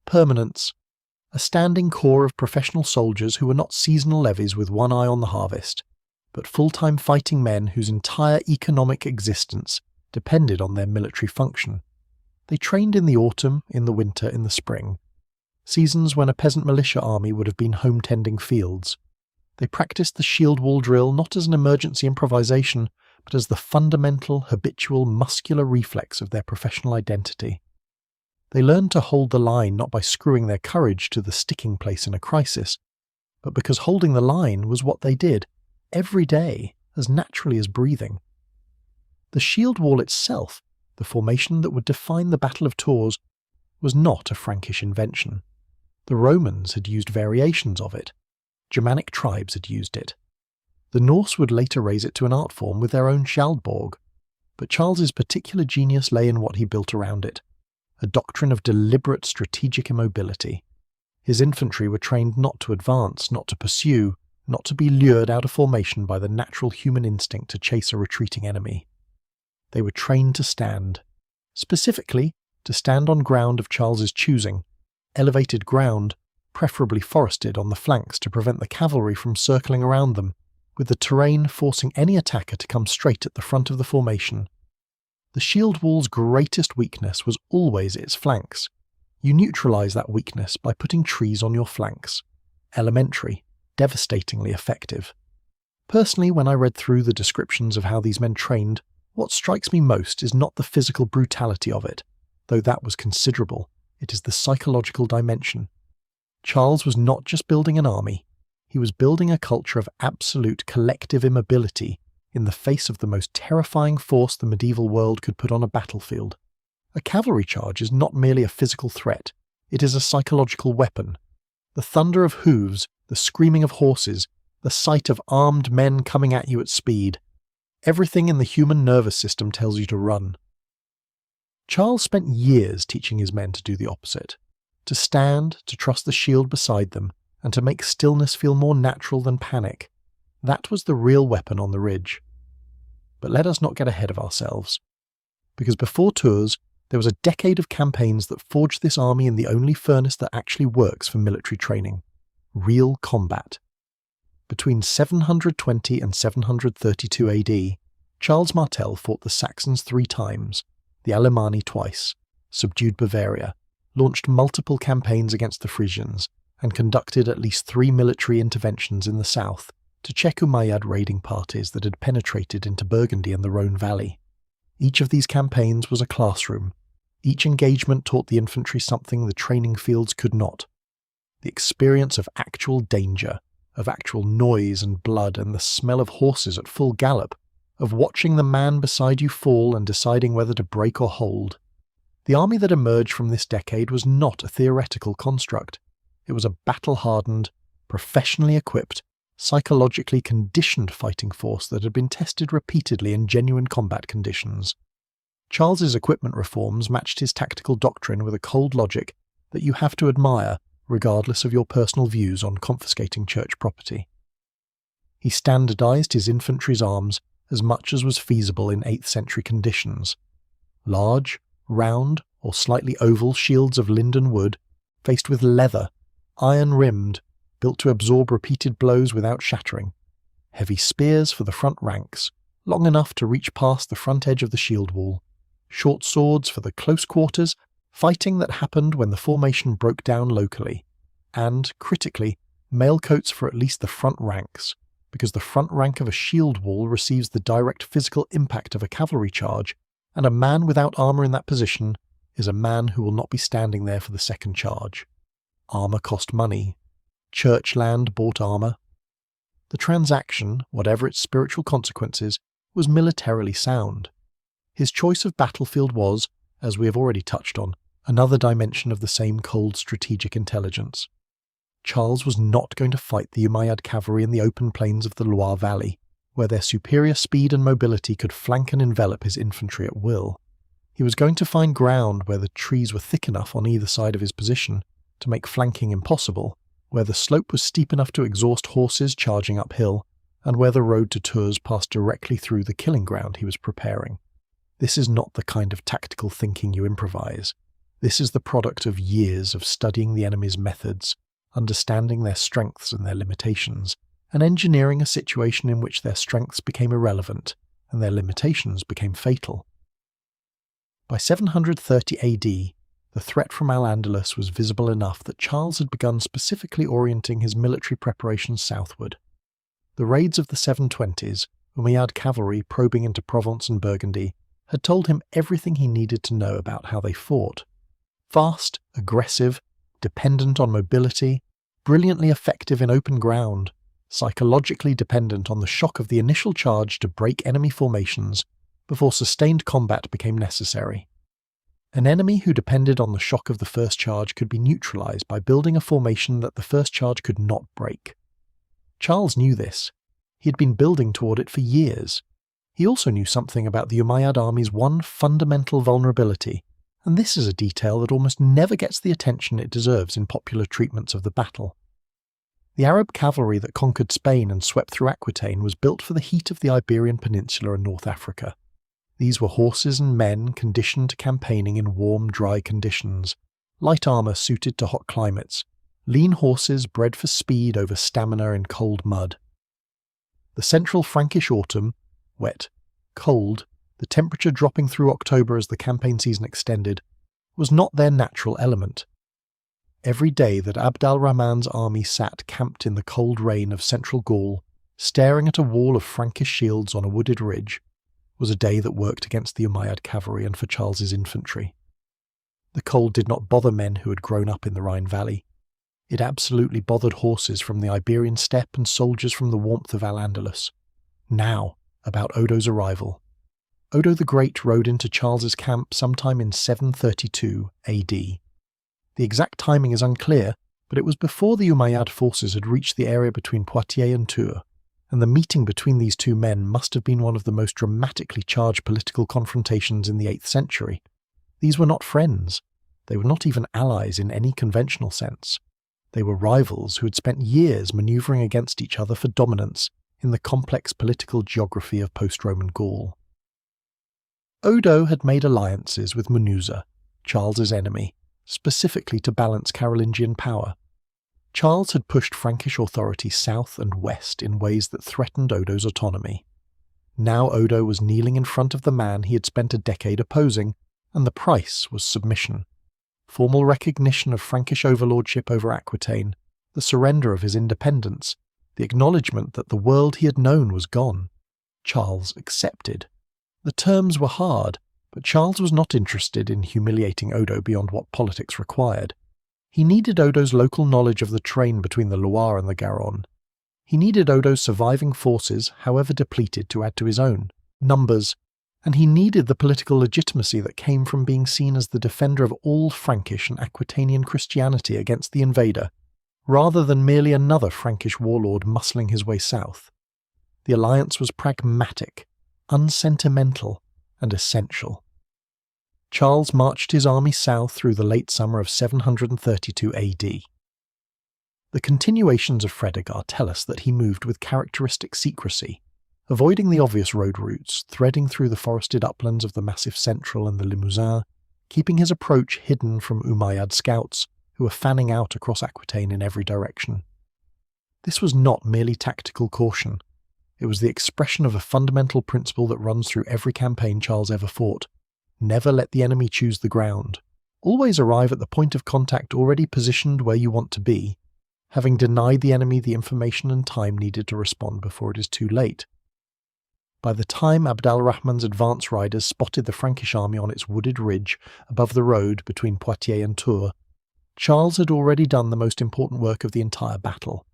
permanence, a standing corps of professional soldiers who were not seasonal levies with one eye on the harvest, but full-time fighting men whose entire economic existence depended on their military function. They trained in the autumn, in the winter, in the spring, seasons when a peasant militia army would have been home tending fields. They practiced the shield wall drill not as an emergency improvisation, but as the fundamental, habitual, muscular reflex of their professional identity. They learned to hold the line not by screwing their courage to the sticking place in a crisis, but because holding the line was what they did, every day, as naturally as breathing. The shield wall itself, the formation that would define the Battle of Tours, was not a Frankish invention. The Romans had used variations of it. Germanic tribes had used it. The Norse would later raise it to an art form with their own Skjaldborg, but Charles's particular genius lay in what he built around it, a doctrine of deliberate strategic immobility. His infantry were trained not to advance, not to pursue, not to be lured out of formation by the natural human instinct to chase a retreating enemy. They were trained to stand, specifically to stand on ground of Charles's choosing, elevated ground, preferably forested on the flanks to prevent the cavalry from circling around them, with the terrain forcing any attacker to come straight at the front of the formation. The shield wall's greatest weakness was always its flanks. You neutralise that weakness by putting trees on your flanks. Elementary, devastatingly effective. Personally, when I read through the descriptions of how these men trained, what strikes me most is not the physical brutality of it, though that was considerable. It is the psychological dimension. Charles was not just building an army, he was building a culture of absolute collective immobility in the face of the most terrifying force the medieval world could put on a battlefield. A cavalry charge is not merely a physical threat, it is a psychological weapon. The thunder of hooves, the screaming of horses, the sight of armed men coming at you at speed. Everything in the human nervous system tells you to run. Charles spent years teaching his men to do the opposite, to stand, to trust the shield beside them, and to make stillness feel more natural than panic. That was the real weapon on the ridge. But let us not get ahead of ourselves, because before Tours, there was a decade of campaigns that forged this army in the only furnace that actually works for military training: real combat. Between 720 and 732 AD, Charles Martel fought the Saxons 3 times, the Alemanni twice, subdued Bavaria, launched multiple campaigns against the Frisians, and conducted at least 3 military interventions in the south to check Umayyad raiding parties that had penetrated into Burgundy and the Rhone Valley. Each of these campaigns was a classroom. Each engagement taught the infantry something the training fields could not: the experience of actual danger, of actual noise and blood and the smell of horses at full gallop, of watching the man beside you fall and deciding whether to break or hold. The army that emerged from this decade was not a theoretical construct. It was a battle-hardened, professionally equipped, psychologically conditioned fighting force that had been tested repeatedly in genuine combat conditions. Charles's equipment reforms matched his tactical doctrine with a cold logic that you have to admire regardless of your personal views on confiscating church property. He standardized his infantry's arms as much as was feasible in 8th century conditions. Large, round, or slightly oval shields of linden wood, faced with leather, iron-rimmed, built to absorb repeated blows without shattering. Heavy spears for the front ranks, long enough to reach past the front edge of the shield wall. Short swords for the close quarters, fighting that happened when the formation broke down locally. And, critically, mail coats for at least the front ranks, because the front rank of a shield wall receives the direct physical impact of a cavalry charge, and a man without armour in that position is a man who will not be standing there for the second charge. Armour cost money. Church land bought armour. The transaction, whatever its spiritual consequences, was militarily sound. His choice of battlefield was, as we have already touched on, another dimension of the same cold strategic intelligence. Charles was not going to fight the Umayyad cavalry in the open plains of the Loire Valley, where their superior speed and mobility could flank and envelop his infantry at will. He was going to find ground where the trees were thick enough on either side of his position to make flanking impossible, where the slope was steep enough to exhaust horses charging uphill, and where the road to Tours passed directly through the killing ground he was preparing. This is not the kind of tactical thinking you improvise. This is the product of years of studying the enemy's methods, understanding their strengths and their limitations, and engineering a situation in which their strengths became irrelevant and their limitations became fatal. By 730 AD, the threat from Al-Andalus was visible enough that Charles had begun specifically orienting his military preparations southward. The raids of the 720s, Umayyad cavalry probing into Provence and Burgundy, had told him everything he needed to know about how they fought. Fast, aggressive, dependent on mobility, brilliantly effective in open ground, psychologically dependent on the shock of the initial charge to break enemy formations before sustained combat became necessary. An enemy who depended on the shock of the first charge could be neutralized by building a formation that the first charge could not break. Charles knew this. He had been building toward it for years. He also knew something about the Umayyad army's one fundamental vulnerability, and this is a detail that almost never gets the attention it deserves in popular treatments of the battle. The Arab cavalry that conquered Spain and swept through Aquitaine was built for the heat of the Iberian Peninsula and North Africa. These were horses and men conditioned to campaigning in warm, dry conditions, light armour suited to hot climates, lean horses bred for speed over stamina in cold mud. The central Frankish autumn, wet, cold, the temperature dropping through October as the campaign season extended, was not their natural element. Every day that Abdul Rahman's army sat camped in the cold rain of central Gaul, staring at a wall of Frankish shields on a wooded ridge, was a day that worked against the Umayyad cavalry and for Charles's infantry. The cold did not bother men who had grown up in the Rhine Valley. It absolutely bothered horses from the Iberian steppe and soldiers from the warmth of Al-Andalus. Now, about Odo's arrival. Odo the Great rode into Charles's camp sometime in 732 AD. The exact timing is unclear, but it was before the Umayyad forces had reached the area between Poitiers and Tours, and the meeting between these two men must have been one of the most dramatically charged political confrontations in the 8th century. These were not friends. They were not even allies in any conventional sense. They were rivals who had spent years manoeuvring against each other for dominance in the complex political geography of post-Roman Gaul. Odo had made alliances with Munuza, Charles's enemy, specifically to balance Carolingian power. Charles had pushed Frankish authority south and west in ways that threatened Odo's autonomy. Now Odo was kneeling in front of the man he had spent a decade opposing, and the price was submission. Formal recognition of Frankish overlordship over Aquitaine, the surrender of his independence, the acknowledgement that the world he had known was gone. Charles accepted. The terms were hard, but Charles was not interested in humiliating Odo beyond what politics required. He needed Odo's local knowledge of the terrain between the Loire and the Garonne. He needed Odo's surviving forces, however depleted, to add to his own numbers, and he needed the political legitimacy that came from being seen as the defender of all Frankish and Aquitanian Christianity against the invader, rather than merely another Frankish warlord muscling his way south. The alliance was pragmatic, unsentimental, and essential. Charles marched his army south through the late summer of 732 AD. The continuations of Fredegar tell us that he moved with characteristic secrecy, avoiding the obvious road routes, threading through the forested uplands of the Massif Central and the Limousin, keeping his approach hidden from Umayyad scouts who were fanning out across Aquitaine in every direction. This was not merely tactical caution. It was the expression of a fundamental principle that runs through every campaign Charles ever fought. Never let the enemy choose the ground. Always arrive at the point of contact already positioned where you want to be, having denied the enemy the information and time needed to respond before it is too late. By the time Abdul Rahman's advance riders spotted the Frankish army on its wooded ridge above the road between Poitiers and Tours, Charles had already done the most important work of the entire battle.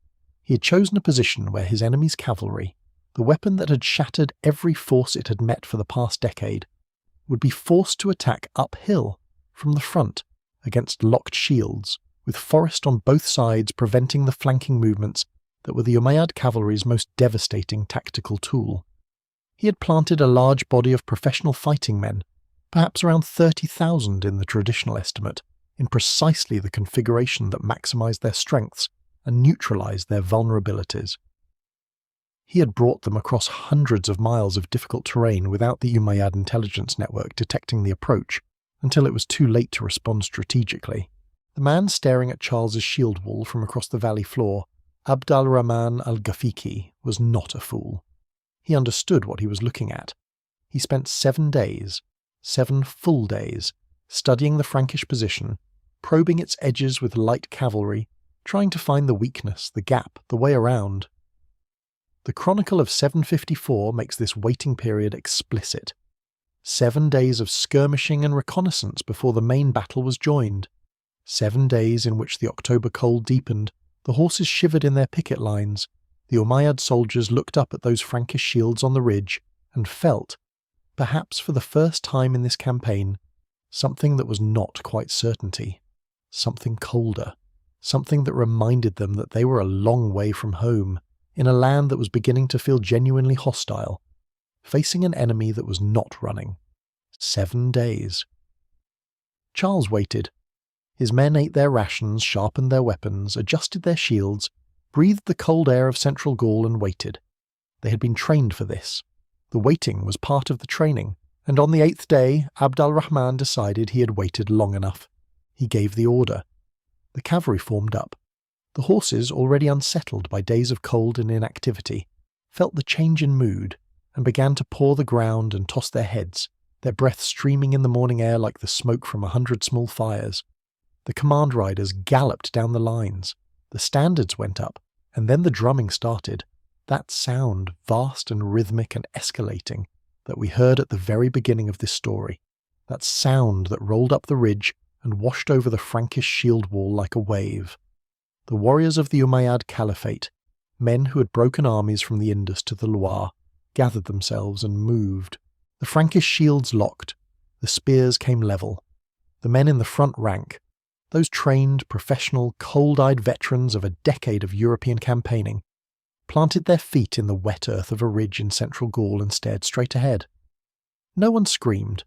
He had chosen a position where his enemy's cavalry, the weapon that had shattered every force it had met for the past decade, would be forced to attack uphill from the front against locked shields, with forest on both sides preventing the flanking movements that were the Umayyad cavalry's most devastating tactical tool. He had planted a large body of professional fighting men, perhaps around 30,000 in the traditional estimate, in precisely the configuration that maximised their strengths and neutralised their vulnerabilities. He had brought them across hundreds of miles of difficult terrain without the Umayyad intelligence network detecting the approach, until it was too late to respond strategically. The man staring at Charles's shield wall from across the valley floor, Abdul Rahman Al-Ghafiqi, was not a fool. He understood what he was looking at. He spent 7 days, 7 full days, studying the Frankish position, probing its edges with light cavalry, trying to find the weakness, the gap, the way around. The Chronicle of 754 makes this waiting period explicit. 7 days of skirmishing and reconnaissance before the main battle was joined. 7 days in which the October cold deepened, the horses shivered in their picket lines, the Umayyad soldiers looked up at those Frankish shields on the ridge and felt, perhaps for the first time in this campaign, something that was not quite certainty, something colder, something that reminded them that they were a long way from home, in a land that was beginning to feel genuinely hostile, facing an enemy that was not running. 7 days. Charles waited. His men ate their rations, sharpened their weapons, adjusted their shields, breathed the cold air of central Gaul and waited. They had been trained for this. The waiting was part of the training, and on the 8th day, Abdul Rahman decided he had waited long enough. He gave the order. The cavalry formed up. The horses, already unsettled by days of cold and inactivity, felt the change in mood and began to paw the ground and toss their heads, their breath streaming in the morning air like the smoke from 100 small fires. The command riders galloped down the lines. The standards went up, and then the drumming started, that sound, vast and rhythmic and escalating, that we heard at the very beginning of this story, that sound that rolled up the ridge and washed over the Frankish shield wall like a wave. The warriors of the Umayyad Caliphate, men who had broken armies from the Indus to the Loire, gathered themselves and moved. The Frankish shields locked. The spears came level. The men in the front rank, those trained, professional, cold-eyed veterans of a decade of European campaigning, planted their feet in the wet earth of a ridge in central Gaul and stared straight ahead. No one screamed.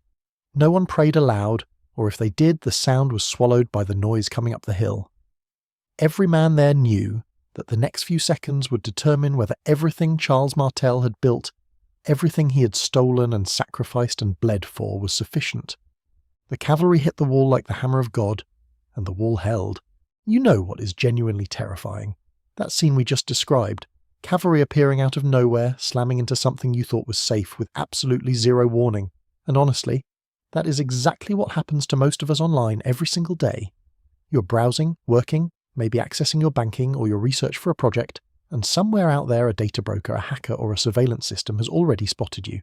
No one prayed aloud, or if they did, the sound was swallowed by the noise coming up the hill. Every man there knew, that the next few seconds would determine whether everything Charles Martel had built, everything he had stolen and sacrificed and bled for, was sufficient. The cavalry hit the wall like the hammer of God, and the wall held. You know what is genuinely terrifying. That scene we just described, cavalry appearing out of nowhere, slamming into something you thought was safe with absolutely zero warning. And honestly, that is exactly what happens to most of us online every single day. You're browsing, working, maybe accessing your banking or your research for a project, and somewhere out there a data broker, a hacker, or a surveillance system has already spotted you.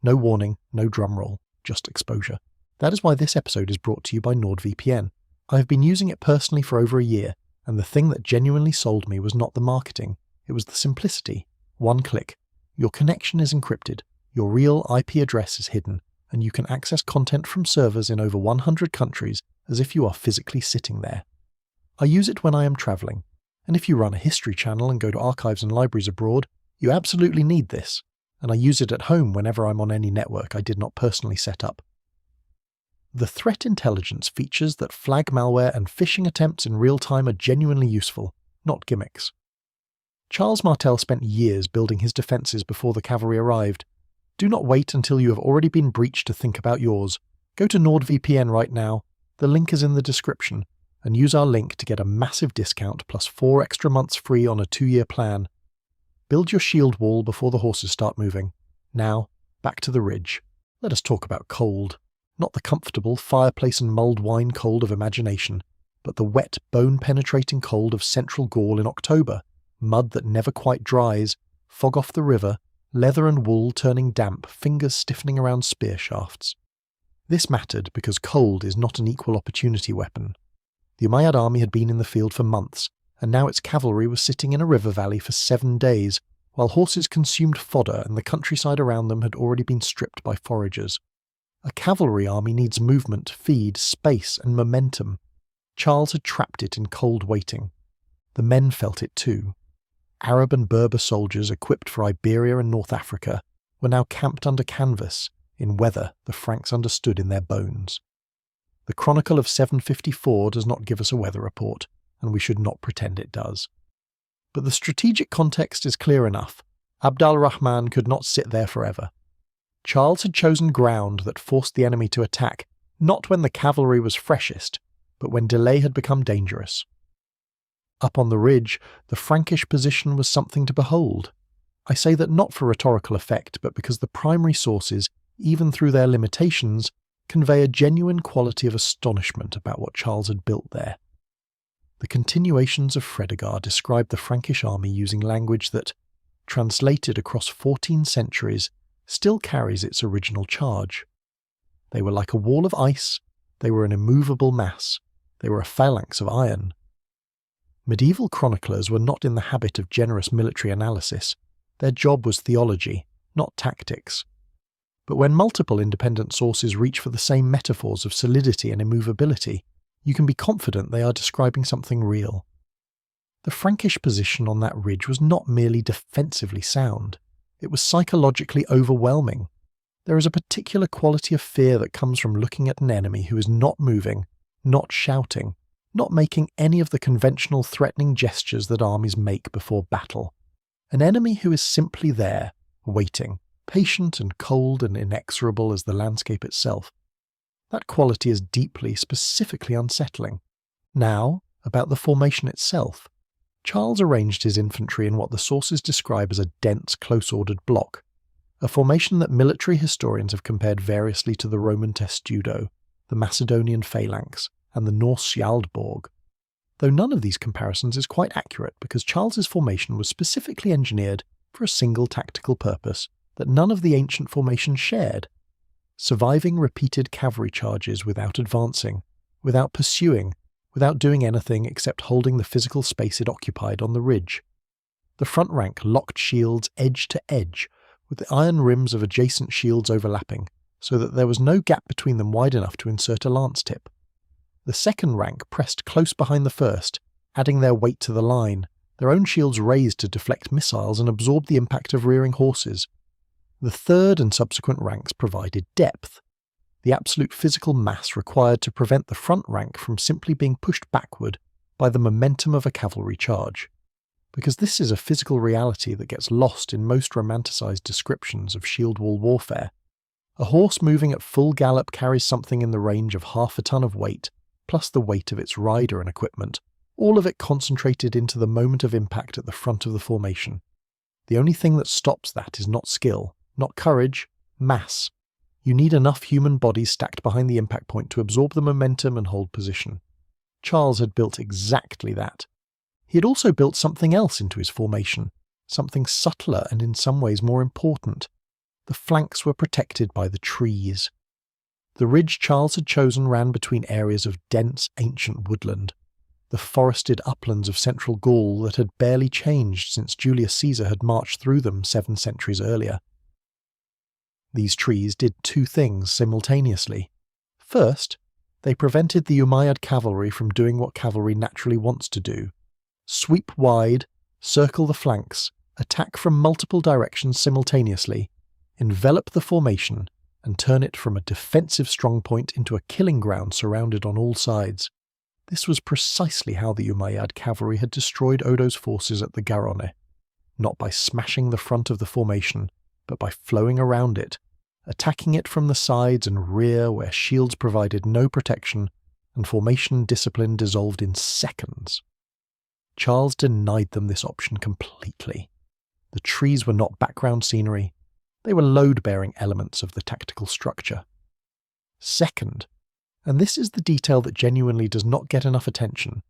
No warning, no drumroll, just exposure. That is why this episode is brought to you by NORDVPN. I have been using it personally for over a year, and the thing that genuinely sold me was not the marketing, it was the simplicity. One click. Your connection is encrypted, your real IP address is hidden, and you can access content from servers in over 100 countries as if you are physically sitting there. I use it when I am travelling, and if you run a history channel and go to archives and libraries abroad, you absolutely need this, and I use it at home whenever I'm on any network I did not personally set up. The threat intelligence features that flag malware and phishing attempts in real time are genuinely useful, not gimmicks. Charles Martel spent years building his defences before the cavalry arrived. Do not wait until you have already been breached to think about yours. Go to NordVPN right now, the link is in the description, and use our link to get a massive discount plus 4 extra months free on a 2-year plan. Build your shield wall before the horses start moving. Now, back to the ridge. Let us talk about cold. Not the comfortable fireplace and mulled wine cold of imagination, but the wet, bone-penetrating cold of central Gaul in October, mud that never quite dries, fog off the river, leather and wool turning damp, fingers stiffening around spear shafts. This mattered because cold is not an equal opportunity weapon. The Umayyad army had been in the field for months, and now its cavalry was sitting in a river valley for 7 days, while horses consumed fodder and the countryside around them had already been stripped by foragers. A cavalry army needs movement, feed, space, and momentum. Charles had trapped it in cold waiting. The men felt it too. Arab and Berber soldiers equipped for Iberia and North Africa were now camped under canvas, in weather the Franks understood in their bones. The Chronicle of 754 does not give us a weather report, and we should not pretend it does. But the strategic context is clear enough. Abdul Rahman could not sit there forever. Charles had chosen ground that forced the enemy to attack, not when the cavalry was freshest, but when delay had become dangerous. Up on the ridge, the Frankish position was something to behold. I say that not for rhetorical effect, but because the primary sources, even through their limitations, convey a genuine quality of astonishment about what Charles had built there. The continuations of Fredegar describe the Frankish army using language that, translated across 14 centuries, still carries its original charge. They were like a wall of ice, they were an immovable mass, they were a phalanx of iron. Medieval chroniclers were not in the habit of generous military analysis. Their job was theology, not tactics. But when multiple independent sources reach for the same metaphors of solidity and immovability, you can be confident they are describing something real. The Frankish position on that ridge was not merely defensively sound, it was psychologically overwhelming. There is a particular quality of fear that comes from looking at an enemy who is not moving, not shouting, not making any of the conventional threatening gestures that armies make before battle. An enemy who is simply there, waiting, patient and cold and inexorable as the landscape itself. That quality is deeply, specifically unsettling. Now, about the formation itself. Charles arranged his infantry in what the sources describe as a dense, close-ordered block, a formation that military historians have compared variously to the Roman testudo, the Macedonian phalanx, and the Norse Skjaldborg. Though none of these comparisons is quite accurate because Charles's formation was specifically engineered for a single tactical purpose that none of the ancient formations shared: surviving repeated cavalry charges without advancing, without pursuing, without doing anything except holding the physical space it occupied on the ridge. The front rank locked shields edge to edge, with the iron rims of adjacent shields overlapping, so that there was no gap between them wide enough to insert a lance tip. The second rank pressed close behind the first, adding their weight to the line, their own shields raised to deflect missiles and absorb the impact of rearing horses. The third and subsequent ranks provided depth, the absolute physical mass required to prevent the front rank from simply being pushed backward by the momentum of a cavalry charge. because this is a physical reality that gets lost in most romanticized descriptions of shield wall warfare. A horse moving at full gallop carries something in the range of half a ton of weight, plus the weight of its rider and equipment, all of it concentrated into the moment of impact at the front of the formation. The only thing that stops that is not skill, not courage, mass. You need enough human bodies stacked behind the impact point to absorb the momentum and hold position. Charles had built exactly that. He had also built something else into his formation, something subtler and in some ways more important. The flanks were protected by the trees. The ridge Charles had chosen ran between areas of dense, ancient woodland, the forested uplands of central Gaul that had barely changed since Julius Caesar had marched through them 7 centuries earlier. These trees did 2 things simultaneously. First, they prevented the Umayyad cavalry from doing what cavalry naturally wants to do: sweep wide, circle the flanks, attack from multiple directions simultaneously, envelop the formation, and turn it from a defensive strongpoint into a killing ground surrounded on all sides. This was precisely how the Umayyad cavalry had destroyed Odo's forces at the Garonne, not by smashing the front of the formation, but by flowing around it, attacking it from the sides and rear where shields provided no protection and formation discipline dissolved in seconds. Charles denied them this option completely. The trees were not background scenery, they were load-bearing elements of the tactical structure. Second, and this is the detail that genuinely does not get enough attention,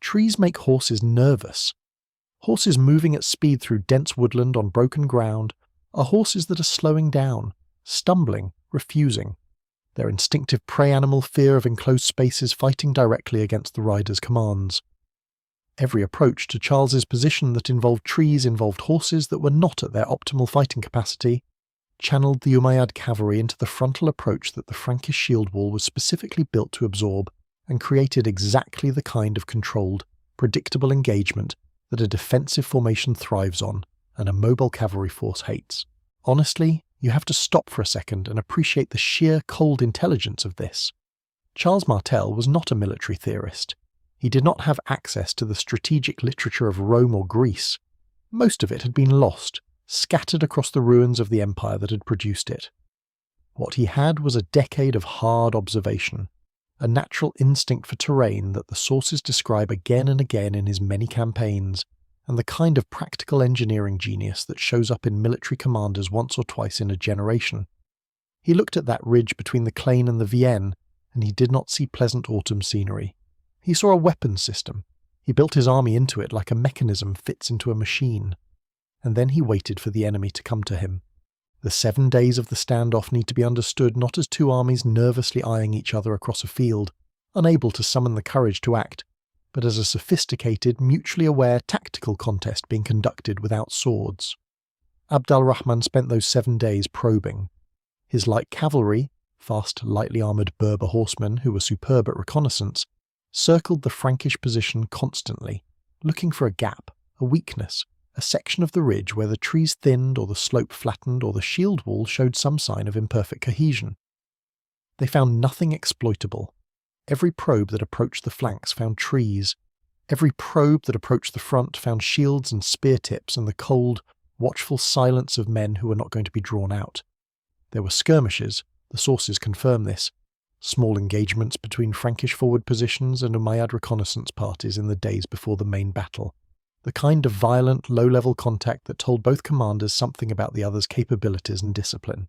trees make horses nervous. Horses moving at speed through dense woodland on broken ground are horses that are slowing down, stumbling, refusing, their instinctive prey animal fear of enclosed spaces fighting directly against the rider's commands. Every approach to Charles's position that involved trees involved horses that were not at their optimal fighting capacity, channeled the Umayyad cavalry into the frontal approach that the Frankish shield wall was specifically built to absorb, and created exactly the kind of controlled, predictable engagement that a defensive formation thrives on and a mobile cavalry force hates. Honestly, you have to stop for a second and appreciate the sheer cold intelligence of this. Charles Martel was not a military theorist. He did not have access to the strategic literature of Rome or Greece. Most of it had been lost, scattered across the ruins of the empire that had produced it. What he had was a decade of hard observation, a natural instinct for terrain that the sources describe again and again in his many campaigns, and the kind of practical engineering genius that shows up in military commanders once or twice in a generation. He looked at that ridge between the Claine and the Vienne, and he did not see pleasant autumn scenery. He saw a weapons system. He built his army into it like a mechanism fits into a machine. And then he waited for the enemy to come to him. The 7 days of the standoff need to be understood not as 2 armies nervously eyeing each other across a field, unable to summon the courage to act, but as a sophisticated, mutually aware tactical contest being conducted without swords. Abdul Rahman spent those 7 days probing. His light cavalry, fast, lightly armoured Berber horsemen who were superb at reconnaissance, circled the Frankish position constantly, looking for a gap, a weakness, a section of the ridge where the trees thinned or the slope flattened or the shield wall showed some sign of imperfect cohesion. They found nothing exploitable. Every probe that approached the flanks found trees. Every probe that approached the front found shields and spear tips and the cold, watchful silence of men who were not going to be drawn out. There were skirmishes, the sources confirm this, small engagements between Frankish forward positions and Umayyad reconnaissance parties in the days before the main battle. The kind of violent, low-level contact that told both commanders something about the other's capabilities and discipline.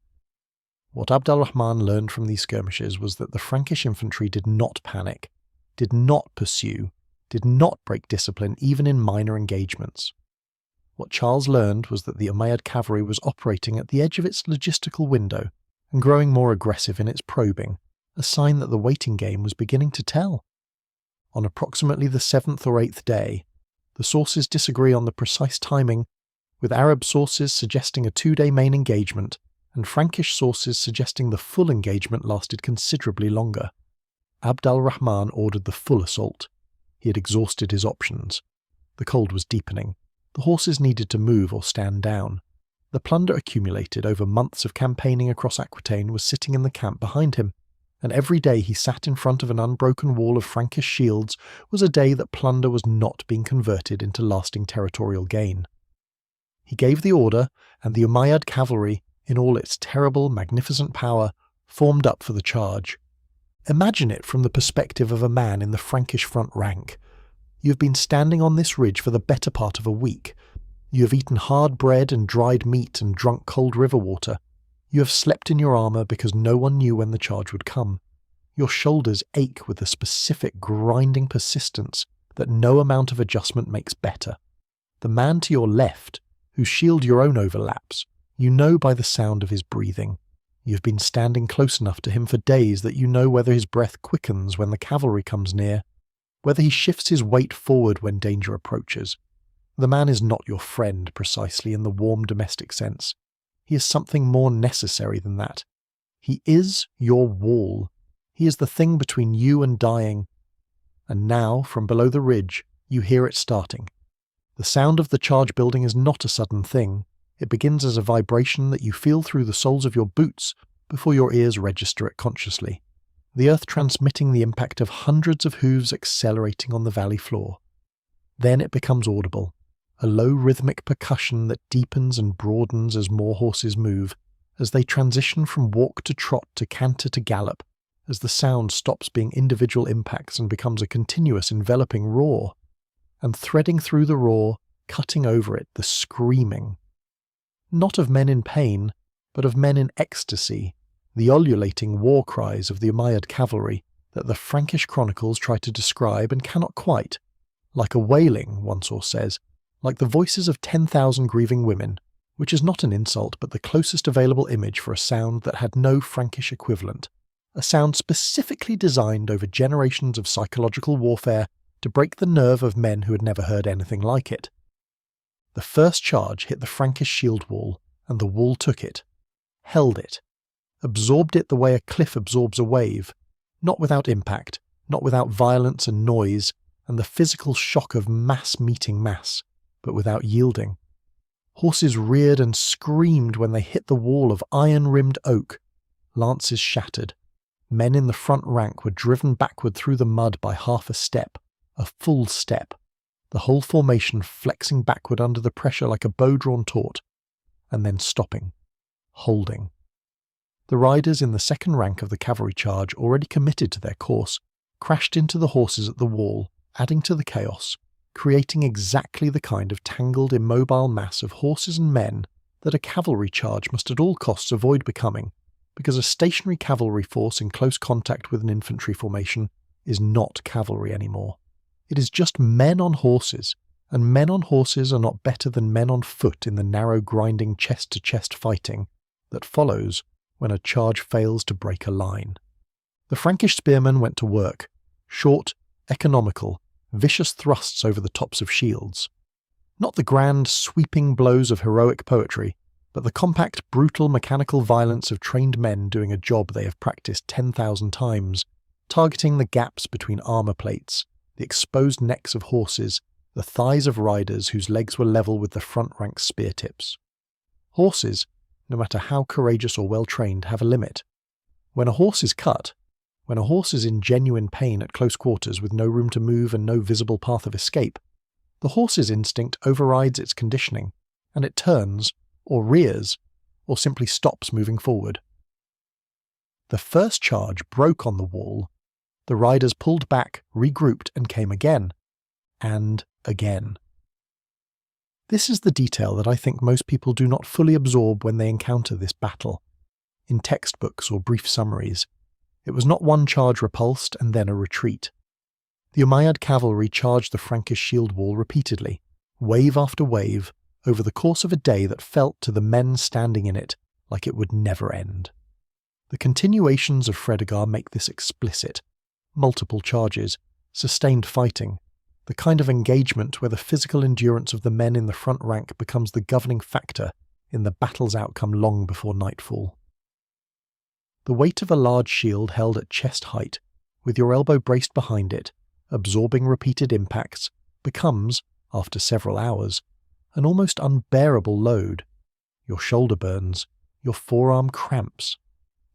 What Abdul Rahman learned from these skirmishes was that the Frankish infantry did not panic, did not pursue, did not break discipline even in minor engagements. What Charles learned was that the Umayyad cavalry was operating at the edge of its logistical window and growing more aggressive in its probing, a sign that the waiting game was beginning to tell. On approximately the 7th or 8th day, the sources disagree on the precise timing, with Arab sources suggesting a 2-day main engagement and Frankish sources suggesting the full engagement lasted considerably longer. Abdul Rahman ordered the full assault. He had exhausted his options. The cold was deepening. The horses needed to move or stand down. The plunder accumulated over months of campaigning across Aquitaine was sitting in the camp behind him, and every day he sat in front of an unbroken wall of Frankish shields was a day that plunder was not being converted into lasting territorial gain. He gave the order, and the Umayyad cavalry, in all its terrible, magnificent power, formed up for the charge. Imagine it from the perspective of a man in the Frankish front rank. You have been standing on this ridge for the better part of a week. You have eaten hard bread and dried meat and drunk cold river water. You have slept in your armour because no one knew when the charge would come. Your shoulders ache with a specific grinding persistence that no amount of adjustment makes better. The man to your left, whose shield your own overlaps, you know by the sound of his breathing. You have been standing close enough to him for days that you know whether his breath quickens when the cavalry comes near, whether he shifts his weight forward when danger approaches. The man is not your friend precisely in the warm domestic sense. He is something more necessary than that. He is your wall. He is the thing between you and dying. And now, from below the ridge, you hear it starting. The sound of the charge building is not a sudden thing. It begins as a vibration that you feel through the soles of your boots before your ears register it consciously. The earth transmitting the impact of hundreds of hooves accelerating on the valley floor. Then it becomes audible, a low rhythmic percussion that deepens and broadens as more horses move, as they transition from walk to trot to canter to gallop, as the sound stops being individual impacts and becomes a continuous enveloping roar. And threading through the roar, cutting over it, the screaming. Not of men in pain, but of men in ecstasy, the ululating war cries of the Umayyad cavalry that the Frankish chronicles try to describe and cannot quite. Like a wailing, one source says, like the voices of 10,000 grieving women, which is not an insult but the closest available image for a sound that had no Frankish equivalent, a sound specifically designed over generations of psychological warfare to break the nerve of men who had never heard anything like it. The first charge hit the Frankish shield wall, and the wall took it, held it, absorbed it the way a cliff absorbs a wave, not without impact, not without violence and noise, and the physical shock of mass meeting mass, but without yielding. Horses reared and screamed when they hit the wall of iron-rimmed oak. Lances shattered. Men in the front rank were driven backward through the mud by half a step, a full step, the whole formation flexing backward under the pressure like a bow-drawn taut, and then stopping, holding. The riders in the second rank of the cavalry charge, already committed to their course, crashed into the horses at the wall, adding to the chaos, creating exactly the kind of tangled, immobile mass of horses and men that a cavalry charge must at all costs avoid becoming, because a stationary cavalry force in close contact with an infantry formation is not cavalry anymore. It is just men on horses, and men on horses are not better than men on foot in the narrow grinding chest-to-chest fighting that follows when a charge fails to break a line. The Frankish spearmen went to work, short, economical, vicious thrusts over the tops of shields. Not the grand, sweeping blows of heroic poetry, but the compact, brutal, mechanical violence of trained men doing a job they have practiced 10,000 times, targeting the gaps between armour plates, the exposed necks of horses, the thighs of riders whose legs were level with the front rank spear tips. Horses, no matter how courageous or well-trained, have a limit. When a horse is cut, when a horse is in genuine pain at close quarters with no room to move and no visible path of escape, the horse's instinct overrides its conditioning, and it turns, or rears, or simply stops moving forward. The first charge broke on the wall. The riders pulled back, regrouped, and came again. And again. This is the detail that I think most people do not fully absorb when they encounter this battle. In textbooks or brief summaries, it was not one charge repulsed and then a retreat. The Umayyad cavalry charged the Frankish shield wall repeatedly, wave after wave, over the course of a day that felt to the men standing in it like it would never end. The continuations of Fredegar make this explicit. Multiple charges, sustained fighting, the kind of engagement where the physical endurance of the men in the front rank becomes the governing factor in the battle's outcome long before nightfall. The weight of a large shield held at chest height, with your elbow braced behind it, absorbing repeated impacts, becomes, after several hours, an almost unbearable load. Your shoulder burns, your forearm cramps,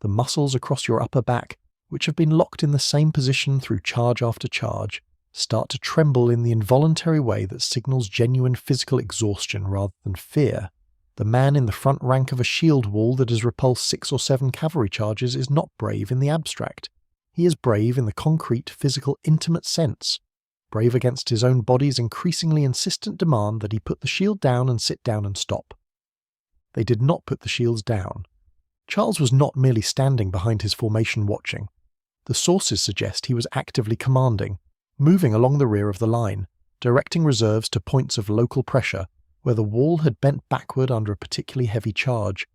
the muscles across your upper back, which have been locked in the same position through charge after charge, start to tremble in the involuntary way that signals genuine physical exhaustion rather than fear, the man in the front rank of a shield wall that has repulsed 6 or 7 cavalry charges is not brave in the abstract. He is brave in the concrete, physical, intimate sense, brave against his own body's increasingly insistent demand that he put the shield down and sit down and stop. They did not put the shields down. Charles was not merely standing behind his formation watching. The sources suggest he was actively commanding, moving along the rear of the line, directing reserves to points of local pressure where the wall had bent backward under a particularly heavy charge,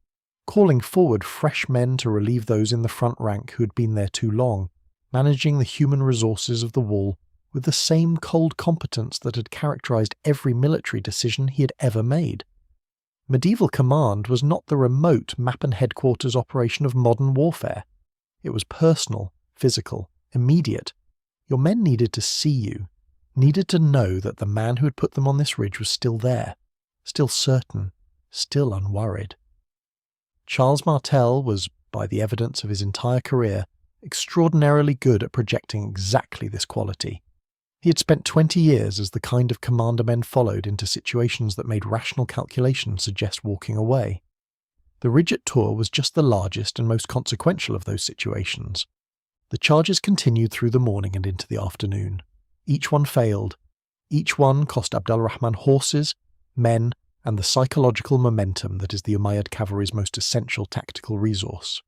calling forward fresh men to relieve those in the front rank who had been there too long, managing the human resources of the wall with the same cold competence that had characterized every military decision he had ever made. Medieval command was not the remote map and headquarters operation of modern warfare. It was personal, physical, immediate. Your men needed to see you, needed to know that the man who had put them on this ridge was still there, still certain, still unworried. Charles Martel was, by the evidence of his entire career, extraordinarily good at projecting exactly this quality. He had spent 20 years as the kind of commander men followed into situations that made rational calculation suggest walking away. The ridge at Tours was just the largest and most consequential of those situations. The charges continued through the morning and into the afternoon. Each one failed. Each one cost Abdul Rahman horses, men, and the psychological momentum that is the Umayyad cavalry's most essential tactical resource.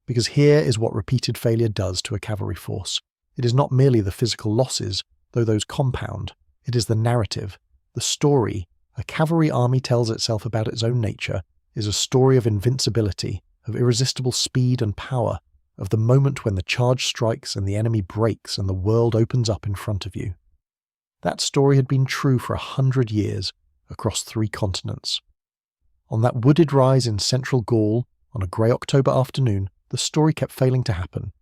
Because here is what repeated failure does to a cavalry force. It is not merely the physical losses, though those compound. It is the narrative, the story a cavalry army tells itself about its own nature is a story of invincibility, of irresistible speed and power, of the moment when the charge strikes and the enemy breaks and the world opens up in front of you. That story had been true for 100 years, across 3 continents. On that wooded rise in central Gaul, on a grey October afternoon, the story kept failing to happen.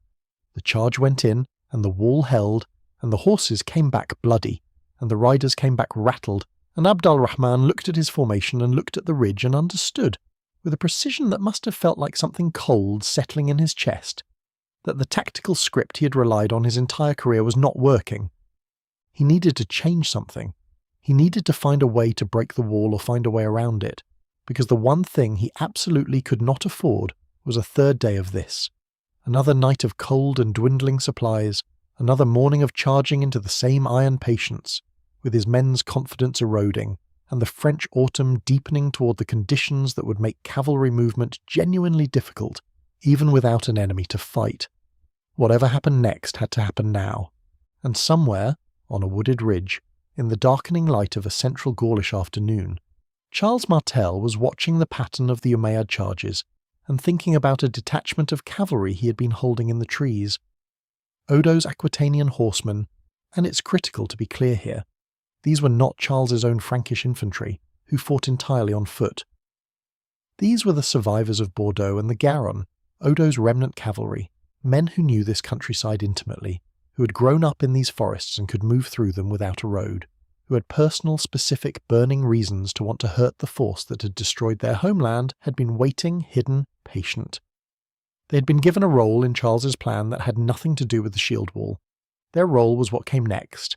The charge went in, and the wall held, and the horses came back bloody, and the riders came back rattled, and Abdul Rahman looked at his formation and looked at the ridge and understood, with a precision that must have felt like something cold settling in his chest, that the tactical script he had relied on his entire career was not working. He needed to change something. He needed to find a way to break the wall or find a way around it, because the one thing he absolutely could not afford was a 3rd day of this. Another night of cold and dwindling supplies, another morning of charging into the same iron patience, with his men's confidence eroding, and the French autumn deepening toward the conditions that would make cavalry movement genuinely difficult, even without an enemy to fight. Whatever happened next had to happen now, and somewhere, on a wooded ridge, in the darkening light of a central Gaulish afternoon, Charles Martel was watching the pattern of the Umayyad charges and thinking about a detachment of cavalry he had been holding in the trees. Odo's Aquitanian horsemen, and it's critical to be clear here, these were not Charles's own Frankish infantry, who fought entirely on foot. These were the survivors of Bordeaux and the Garonne, Odo's remnant cavalry, men who knew this countryside intimately, who had grown up in these forests and could move through them without a road, who had personal, specific, burning reasons to want to hurt the force that had destroyed their homeland, had been waiting, hidden, patient. They had been given a role in Charles's plan that had nothing to do with the shield wall. Their role was what came next.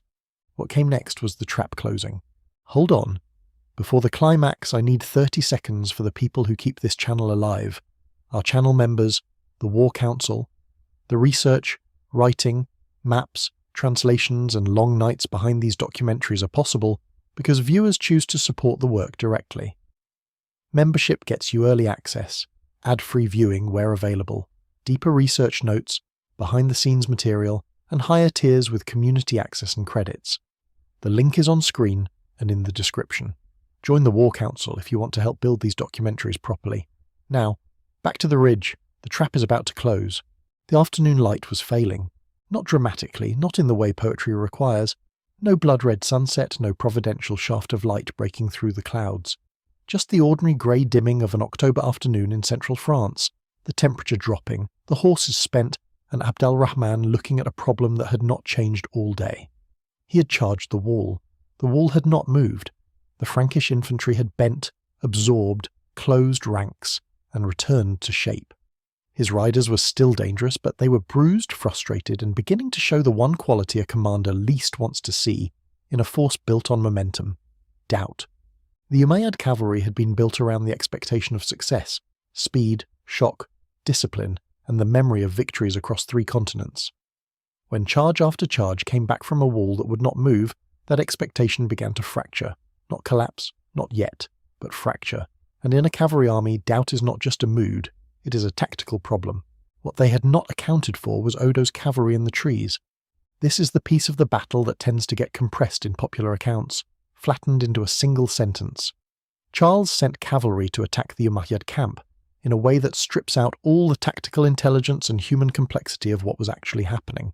What came next was the trap closing. Hold on. Before the climax, I need 30 seconds for the people who keep this channel alive. Our channel members, the War Council, the research, writing, maps, translations and long nights behind these documentaries are possible because viewers choose to support the work directly. Membership gets you early access, ad-free viewing where available, deeper research notes, behind-the-scenes material, and higher tiers with community access and credits. The link is on screen and in the description. Join the War Council if you want to help build these documentaries properly. Now, back to the ridge. The trap is about to close. The afternoon light was failing. Not dramatically, not in the way poetry requires. No blood-red sunset, no providential shaft of light breaking through the clouds. Just the ordinary grey dimming of an October afternoon in central France, the temperature dropping, the horses spent, and Abdul Rahman looking at a problem that had not changed all day. He had charged the wall. The wall had not moved. The Frankish infantry had bent, absorbed, closed ranks, and returned to shape. His riders were still dangerous, but they were bruised, frustrated, and beginning to show the one quality a commander least wants to see in a force built on momentum: doubt. The Umayyad cavalry had been built around the expectation of success, speed, shock, discipline, and the memory of victories across 3 continents. When charge after charge came back from a wall that would not move, that expectation began to fracture. Not collapse, not yet, but fracture. And in a cavalry army, doubt is not just a mood, it is a tactical problem. What they had not accounted for was Odo's cavalry in the trees. This is the piece of the battle that tends to get compressed in popular accounts, flattened into a single sentence. Charles sent cavalry to attack the Umayyad camp in a way that strips out all the tactical intelligence and human complexity of what was actually happening.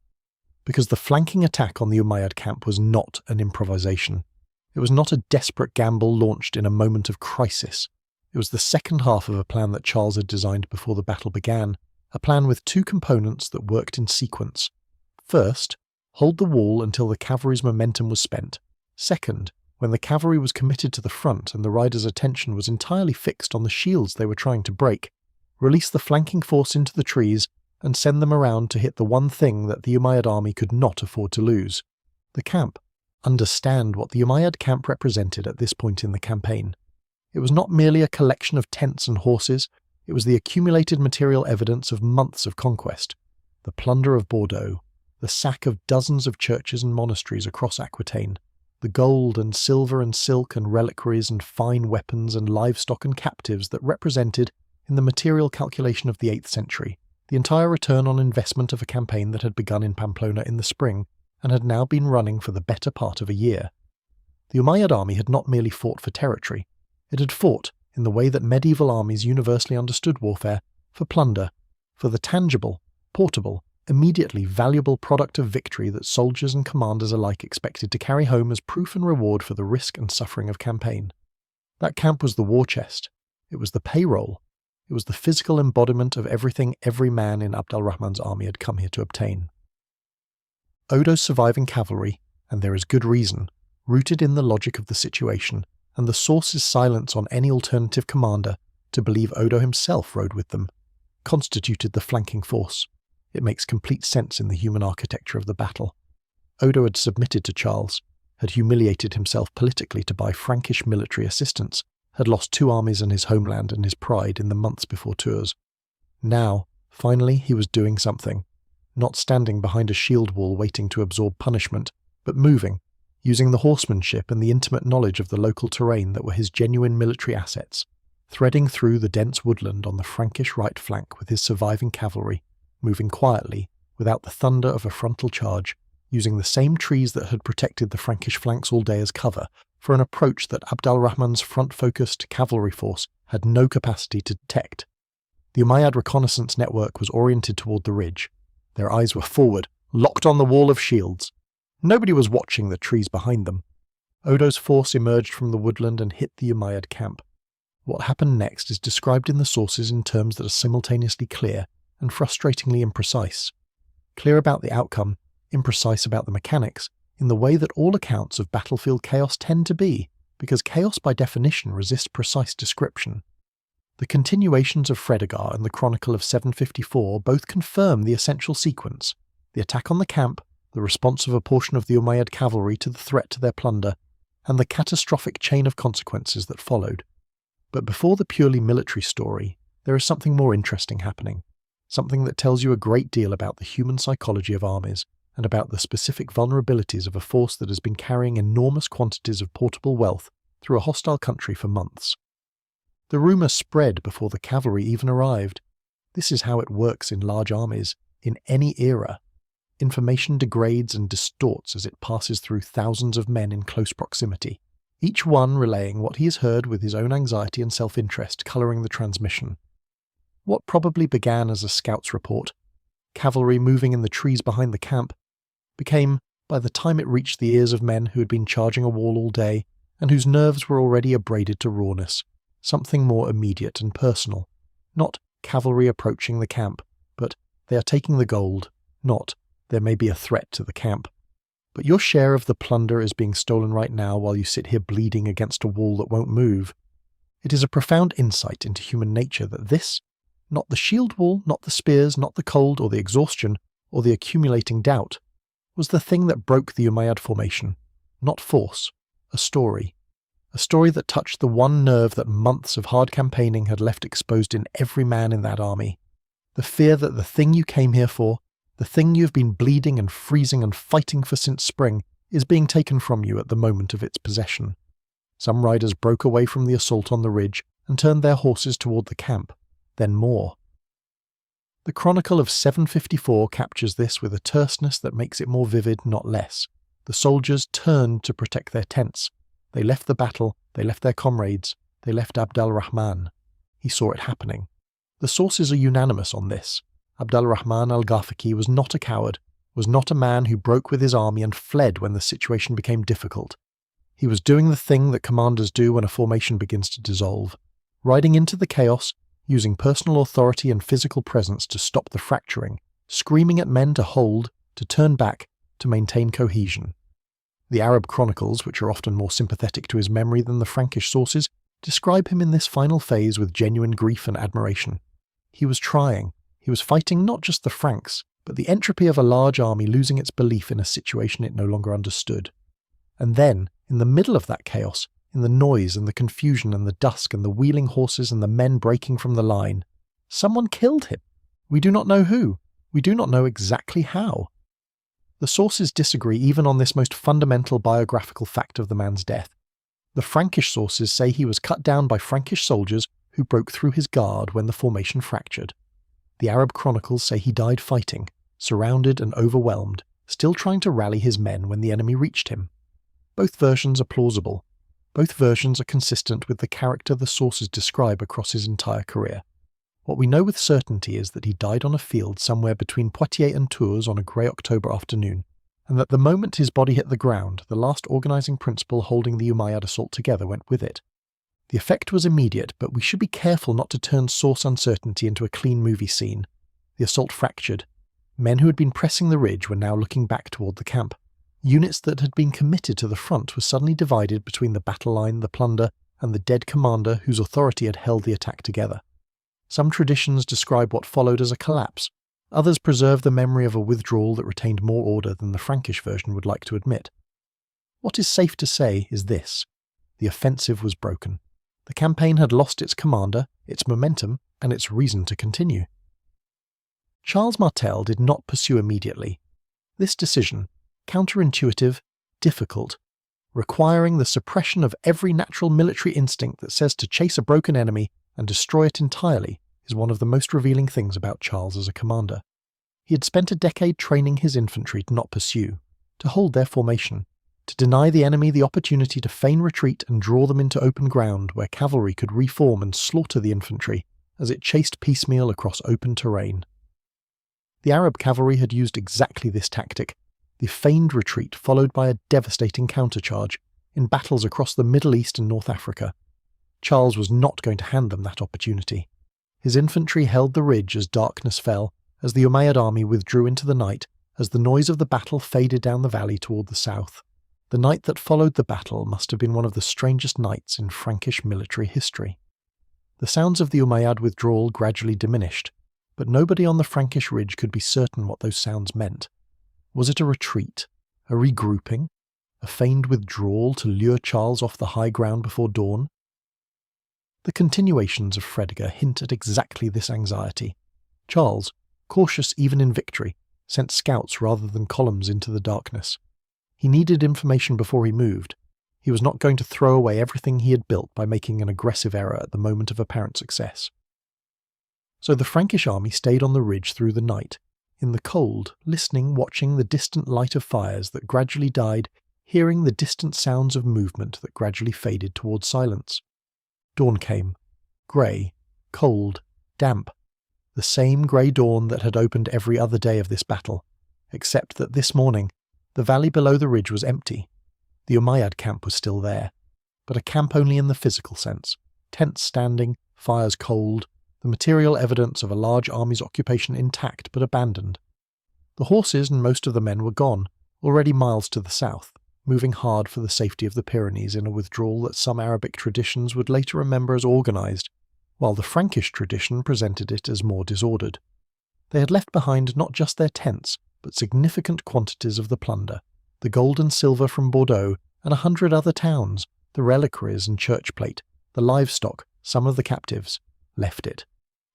Because the flanking attack on the Umayyad camp was not an improvisation. It was not a desperate gamble launched in a moment of crisis. It was the second half of a plan that Charles had designed before the battle began, a plan with 2 components that worked in sequence. First, hold the wall until the cavalry's momentum was spent. Second, when the cavalry was committed to the front and the riders' attention was entirely fixed on the shields they were trying to break, release the flanking force into the trees and send them around to hit the one thing that the Umayyad army could not afford to lose: the camp. Understand what the Umayyad camp represented at this point in the campaign. It was not merely a collection of tents and horses, it was the accumulated material evidence of months of conquest. The plunder of Bordeaux, the sack of dozens of churches and monasteries across Aquitaine, the gold and silver and silk and reliquaries and fine weapons and livestock and captives that represented, in the material calculation of the 8th century, the entire return on investment of a campaign that had begun in Pamplona in the spring and had now been running for the better part of a year. The Umayyad army had not merely fought for territory. It had fought, in the way that medieval armies universally understood warfare, for plunder, for the tangible, portable, immediately valuable product of victory that soldiers and commanders alike expected to carry home as proof and reward for the risk and suffering of campaign. That camp was the war chest. It was the payroll. It was the physical embodiment of everything every man in Abdul Rahman's army had come here to obtain. Odo's surviving cavalry, and there is good reason, rooted in the logic of the situation, and the source's silence on any alternative commander to believe Odo himself rode with them, constituted the flanking force. It makes complete sense in the human architecture of the battle. Odo had submitted to Charles, had humiliated himself politically to buy Frankish military assistance, had lost 2 armies and his homeland and his pride in the months before Tours. Now, finally, he was doing something, not standing behind a shield wall waiting to absorb punishment, but moving, using the horsemanship and the intimate knowledge of the local terrain that were his genuine military assets, threading through the dense woodland on the Frankish right flank with his surviving cavalry, moving quietly, without the thunder of a frontal charge, using the same trees that had protected the Frankish flanks all day as cover, for an approach that Abdul Rahman's front-focused cavalry force had no capacity to detect. The Umayyad reconnaissance network was oriented toward the ridge. Their eyes were forward, locked on the wall of shields. Nobody was watching the trees behind them. Odo's force emerged from the woodland and hit the Umayyad camp. What happened next is described in the sources in terms that are simultaneously clear and frustratingly imprecise. Clear about the outcome, imprecise about the mechanics, in the way that all accounts of battlefield chaos tend to be, because chaos by definition resists precise description. The continuations of Fredegar and the Chronicle of 754 both confirm the essential sequence: the attack on the camp, the response of a portion of the Umayyad cavalry to the threat to their plunder, and the catastrophic chain of consequences that followed. But before the purely military story, there is something more interesting happening, something that tells you a great deal about the human psychology of armies, and about the specific vulnerabilities of a force that has been carrying enormous quantities of portable wealth through a hostile country for months. The rumour spread before the cavalry even arrived. This is how it works in large armies, in any era. Information degrades and distorts as it passes through thousands of men in close proximity, each one relaying what he has heard with his own anxiety and self-interest colouring the transmission. What probably began as a scout's report, cavalry moving in the trees behind the camp, became, by the time it reached the ears of men who had been charging a wall all day and whose nerves were already abraded to rawness, something more immediate and personal. Not cavalry approaching the camp, but they are taking the gold, not there may be a threat to the camp. But your share of the plunder is being stolen right now while you sit here bleeding against a wall that won't move. It is a profound insight into human nature that this, Not the shield wall, not the spears, not the cold or the exhaustion or the accumulating doubt, was the thing that broke the Umayyad formation. Not force, a story. A story that touched the one nerve that months of hard campaigning had left exposed in every man in that army. The fear that the thing you came here for, the thing you've been bleeding and freezing and fighting for since spring, is being taken from you at the moment of its possession. Some riders broke away from the assault on the ridge and turned their horses toward the camp, then more. The Chronicle of 754 captures this with a terseness that makes it more vivid, not less. The soldiers turned to protect their tents. They left the battle, they left their comrades, they left Abdul Rahman. He saw it happening. The sources are unanimous on this. Abdul Rahman Al-Ghafiqi was not a coward, was not a man who broke with his army and fled when the situation became difficult. He was doing the thing that commanders do when a formation begins to dissolve, riding into the chaos, using personal authority and physical presence to stop the fracturing, screaming at men to hold, to turn back, to maintain cohesion. The Arab chronicles, which are often more sympathetic to his memory than the Frankish sources, describe him in this final phase with genuine grief and admiration. He was trying. He was fighting not just the Franks, but the entropy of a large army losing its belief in a situation it no longer understood. And then, in the middle of that chaos, in the noise and the confusion and the dusk and the wheeling horses and the men breaking from the line, someone killed him. We do not know who. We do not know exactly how. The sources disagree even on this most fundamental biographical fact of the man's death. The Frankish sources say he was cut down by Frankish soldiers who broke through his guard when the formation fractured. The Arab chronicles say he died fighting, surrounded and overwhelmed, still trying to rally his men when the enemy reached him. Both versions are plausible. Both versions are consistent with the character the sources describe across his entire career. What we know with certainty is that he died on a field somewhere between Poitiers and Tours on a grey October afternoon, and that the moment his body hit the ground, the last organising principle holding the Umayyad assault together went with it. The effect was immediate, but we should be careful not to turn source uncertainty into a clean movie scene. The assault fractured. Men who had been pressing the ridge were now looking back toward the camp. Units that had been committed to the front were suddenly divided between the battle line, the plunder, and the dead commander whose authority had held the attack together. Some traditions describe what followed as a collapse. Others preserve the memory of a withdrawal that retained more order than the Frankish version would like to admit. What is safe to say is this: the offensive was broken. The campaign had lost its commander, its momentum, and its reason to continue. Charles Martel did not pursue immediately. This decision, counterintuitive, difficult, requiring the suppression of every natural military instinct that says to chase a broken enemy and destroy it entirely, is one of the most revealing things about Charles as a commander. He had spent a decade training his infantry to not pursue, to hold their formation, to deny the enemy the opportunity to feign retreat and draw them into open ground where cavalry could reform and slaughter the infantry as it chased piecemeal across open terrain. The Arab cavalry had used exactly this tactic, the feigned retreat followed by a devastating countercharge, in battles across the Middle East and North Africa. Charles was not going to hand them that opportunity. His infantry held the ridge as darkness fell, as the Umayyad army withdrew into the night, as the noise of the battle faded down the valley toward the south. The night that followed the battle must have been one of the strangest nights in Frankish military history. The sounds of the Umayyad withdrawal gradually diminished, but nobody on the Frankish ridge could be certain what those sounds meant. Was it a retreat, a regrouping, a feigned withdrawal to lure Charles off the high ground before dawn? The continuations of Fredegar hint at exactly this anxiety. Charles, cautious even in victory, sent scouts rather than columns into the darkness. He needed information before he moved. He was not going to throw away everything he had built by making an aggressive error at the moment of apparent success. So the Frankish army stayed on the ridge through the night, in the cold, listening, watching the distant light of fires that gradually died, hearing the distant sounds of movement that gradually faded towards silence. Dawn came, grey, cold, damp, the same grey dawn that had opened every other day of this battle, except that this morning the valley below the ridge was empty. The Umayyad camp was still there, but a camp only in the physical sense, tents standing, fires cold, the material evidence of a large army's occupation intact but abandoned. The horses and most of the men were gone, already miles to the south, moving hard for the safety of the Pyrenees in a withdrawal that some Arabic traditions would later remember as organised, while the Frankish tradition presented it as more disordered. They had left behind not just their tents, but significant quantities of the plunder, the gold and silver from Bordeaux and 100 other towns, the reliquaries and church plate, the livestock, some of the captives, left it.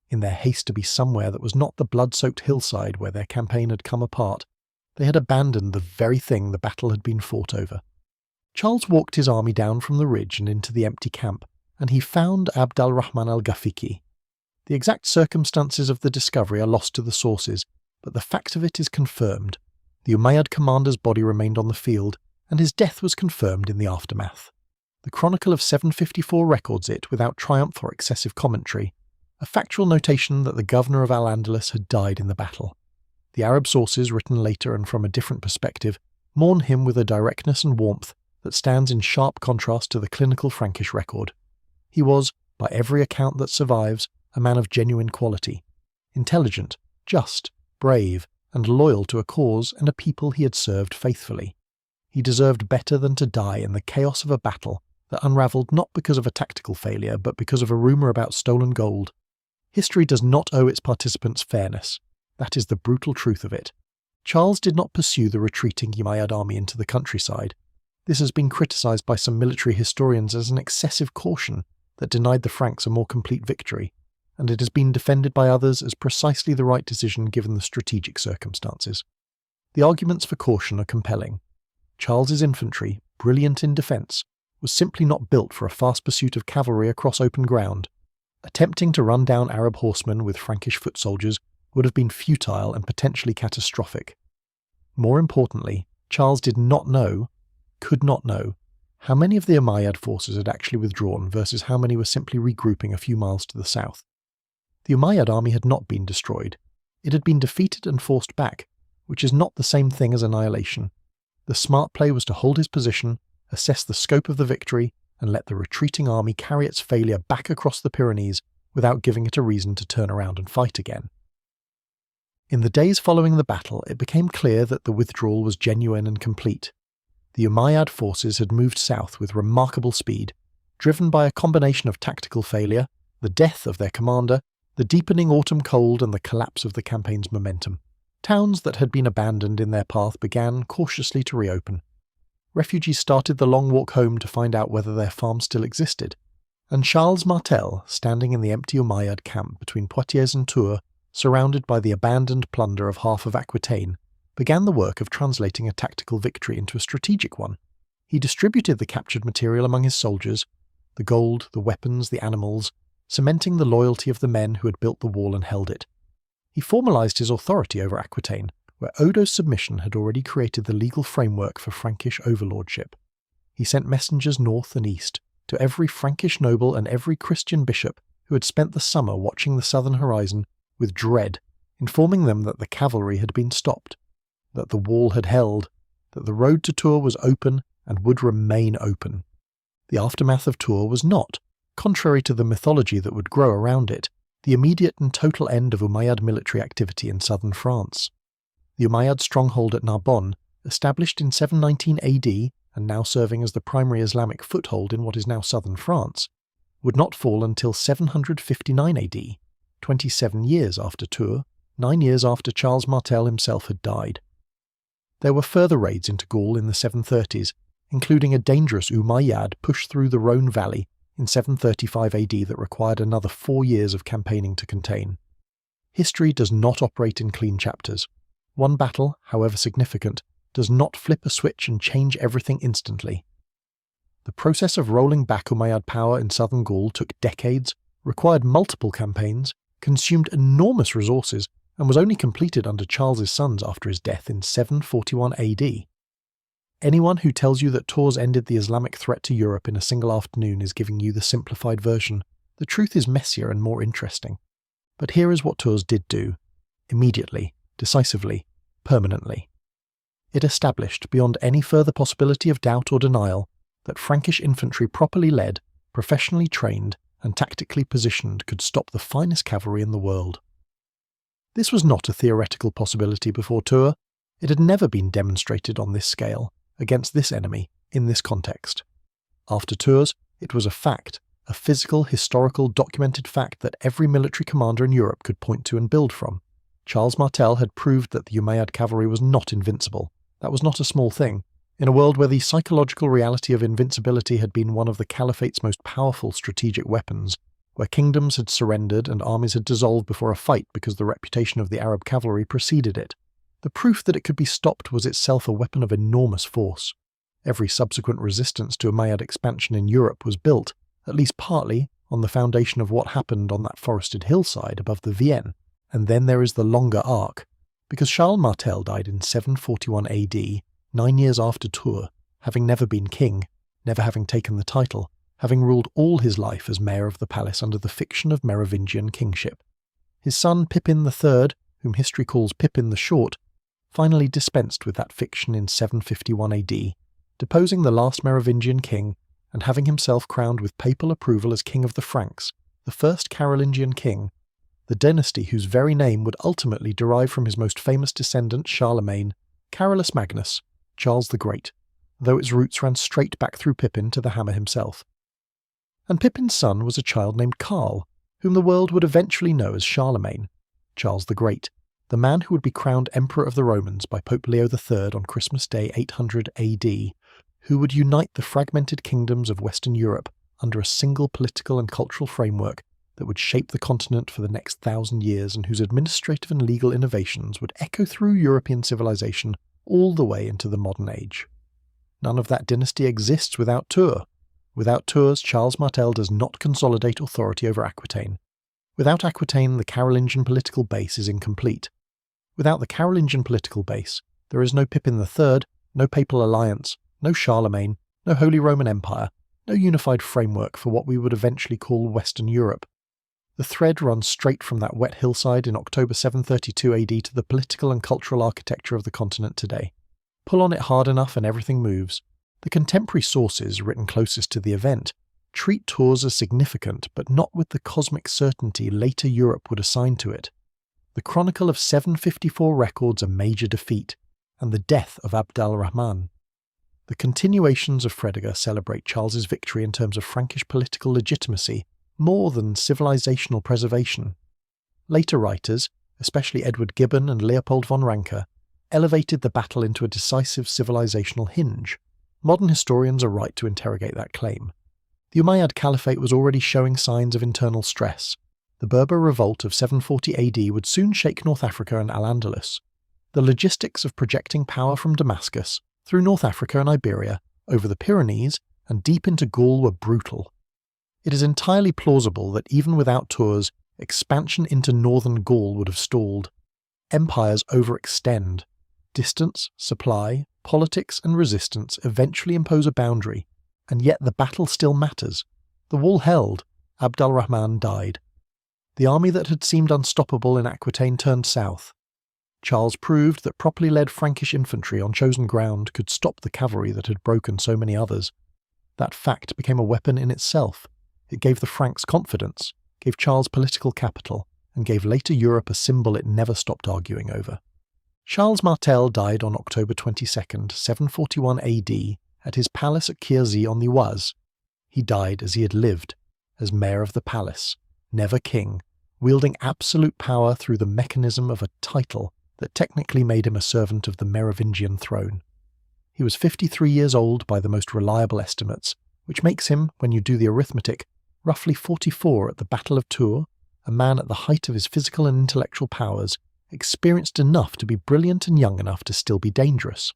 In their haste to be somewhere that was not the blood-soaked hillside where their campaign had come apart, they had abandoned the very thing the battle had been fought over. Charles walked his army down from the ridge and into the empty camp, and he found Abdul Rahman Al-Ghafiqi. The exact circumstances of the discovery are lost to the sources, but the fact of it is confirmed. The Umayyad commander's body remained on the field, and his death was confirmed in the aftermath. The Chronicle of 754 records it without triumph or excessive commentary, a factual notation that the governor of Al-Andalus had died in the battle. The Arab sources, written later and from a different perspective, mourn him with a directness and warmth that stands in sharp contrast to the clinical Frankish record. He was, by every account that survives, a man of genuine quality, intelligent, just, brave, and loyal to a cause and a people he had served faithfully. He deserved better than to die in the chaos of a battle that unravelled not because of a tactical failure, but because of a rumour about stolen gold. History does not owe its participants fairness. That is the brutal truth of it. Charles did not pursue the retreating Umayyad army into the countryside. This has been criticised by some military historians as an excessive caution that denied the Franks a more complete victory, and it has been defended by others as precisely the right decision given the strategic circumstances. The arguments for caution are compelling. Charles's infantry, brilliant in defence, was simply not built for a fast pursuit of cavalry across open ground. Attempting to run down Arab horsemen with Frankish foot soldiers would have been futile and potentially catastrophic. More importantly, Charles did not know, could not know, how many of the Umayyad forces had actually withdrawn versus how many were simply regrouping a few miles to the south. The Umayyad army had not been destroyed. It had been defeated and forced back, which is not the same thing as annihilation. The smart play was to hold his position, assess the scope of the victory, and let the retreating army carry its failure back across the Pyrenees without giving it a reason to turn around and fight again. In the days following the battle, it became clear that the withdrawal was genuine and complete. The Umayyad forces had moved south with remarkable speed, driven by a combination of tactical failure, the death of their commander, the deepening autumn cold and the collapse of the campaign's momentum. Towns that had been abandoned in their path began cautiously to reopen. Refugees started the long walk home to find out whether their farm still existed, and Charles Martel, standing in the empty Umayyad camp between Poitiers and Tours, surrounded by the abandoned plunder of half of Aquitaine, began the work of translating a tactical victory into a strategic one. He distributed the captured material among his soldiers, the gold, the weapons, the animals, cementing the loyalty of the men who had built the wall and held it. He formalised his authority over Aquitaine, where Odo's submission had already created the legal framework for Frankish overlordship. He sent messengers north and east, to every Frankish noble and every Christian bishop who had spent the summer watching the southern horizon with dread, informing them that the cavalry had been stopped, that the wall had held, that the road to Tours was open and would remain open. The aftermath of Tours was not, contrary to the mythology that would grow around it, the immediate and total end of Umayyad military activity in southern France. The Umayyad stronghold at Narbonne, established in 719 AD and now serving as the primary Islamic foothold in what is now southern France, would not fall until 759 AD, 27 years after Tours, 9 years after Charles Martel himself had died. There were further raids into Gaul in the 730s, including a dangerous Umayyad push through the Rhone Valley in 735 AD that required another 4 years of campaigning to contain. History does not operate in clean chapters. One battle, however significant, does not flip a switch and change everything instantly. The process of rolling back Umayyad power in southern Gaul took decades, required multiple campaigns, consumed enormous resources, and was only completed under Charles's sons after his death in 741 AD. Anyone who tells you that Tours ended the Islamic threat to Europe in a single afternoon is giving you the simplified version. The truth is messier and more interesting. But here is what Tours did do, immediately, decisively, permanently. It established, beyond any further possibility of doubt or denial, that Frankish infantry properly led, professionally trained, and tactically positioned could stop the finest cavalry in the world. This was not a theoretical possibility before Tours. It had never been demonstrated on this scale, against this enemy, in this context. After Tours, it was a fact, a physical, historical, documented fact that every military commander in Europe could point to and build from. Charles Martel had proved that the Umayyad cavalry was not invincible. That was not a small thing. In a world where the psychological reality of invincibility had been one of the Caliphate's most powerful strategic weapons, where kingdoms had surrendered and armies had dissolved before a fight because the reputation of the Arab cavalry preceded it, the proof that it could be stopped was itself a weapon of enormous force. Every subsequent resistance to Umayyad expansion in Europe was built, at least partly, on the foundation of what happened on that forested hillside above the Vienne. And then there is the longer arc, because Charles Martel died in 741 AD, 9 years after Tours, having never been king, never having taken the title, having ruled all his life as mayor of the palace under the fiction of Merovingian kingship. His son Pippin III, whom history calls Pippin the Short, finally dispensed with that fiction in 751 AD, deposing the last Merovingian king and having himself crowned with papal approval as king of the Franks, the first Carolingian king, the dynasty whose very name would ultimately derive from his most famous descendant Charlemagne, Carolus Magnus, Charles the Great, though its roots ran straight back through Pippin to the hammer himself. And Pippin's son was a child named Karl, whom the world would eventually know as Charlemagne, Charles the Great, the man who would be crowned Emperor of the Romans by Pope Leo III on Christmas Day 800 AD, who would unite the fragmented kingdoms of Western Europe under a single political and cultural framework that would shape the continent for the next 1,000 years and whose administrative and legal innovations would echo through European civilization all the way into the modern age. None of that dynasty exists without Tours. Without Tours, Charles Martel does not consolidate authority over Aquitaine. Without Aquitaine, the Carolingian political base is incomplete. Without the Carolingian political base, there is no Pippin III, no papal alliance, no Charlemagne, no Holy Roman Empire, no unified framework for what we would eventually call Western Europe. The thread runs straight from that wet hillside in October 732 AD to the political and cultural architecture of the continent today. Pull on it hard enough and everything moves. The contemporary sources, written closest to the event, treat Tours as significant, but not with the cosmic certainty later Europe would assign to it. The Chronicle of 754 records a major defeat, and the death of Abdul Rahman. The continuations of Fredegar celebrate Charles's victory in terms of Frankish political legitimacy, more than civilizational preservation. Later writers, especially Edward Gibbon and Leopold von Ranke, elevated the battle into a decisive civilizational hinge. Modern historians are right to interrogate that claim. The Umayyad Caliphate was already showing signs of internal stress. The Berber revolt of 740 AD would soon shake North Africa and Al-Andalus. The logistics of projecting power from Damascus, through North Africa and Iberia, over the Pyrenees, and deep into Gaul were brutal. It is entirely plausible that even without Tours, expansion into northern Gaul would have stalled. Empires overextend. Distance, supply, politics and resistance eventually impose a boundary, and yet the battle still matters. The wall held. Abdul Rahman died. The army that had seemed unstoppable in Aquitaine turned south. Charles proved that properly led Frankish infantry on chosen ground could stop the cavalry that had broken so many others. That fact became a weapon in itself. It gave the Franks confidence, gave Charles political capital, and gave later Europe a symbol it never stopped arguing over. Charles Martel died on October 22, 741 AD, at his palace at Quierzy on the Oise. He died as he had lived, as mayor of the palace, never king, wielding absolute power through the mechanism of a title that technically made him a servant of the Merovingian throne. He was 53 years old by the most reliable estimates, which makes him, when you do the arithmetic, roughly 44 at the Battle of Tours, a man at the height of his physical and intellectual powers, experienced enough to be brilliant and young enough to still be dangerous.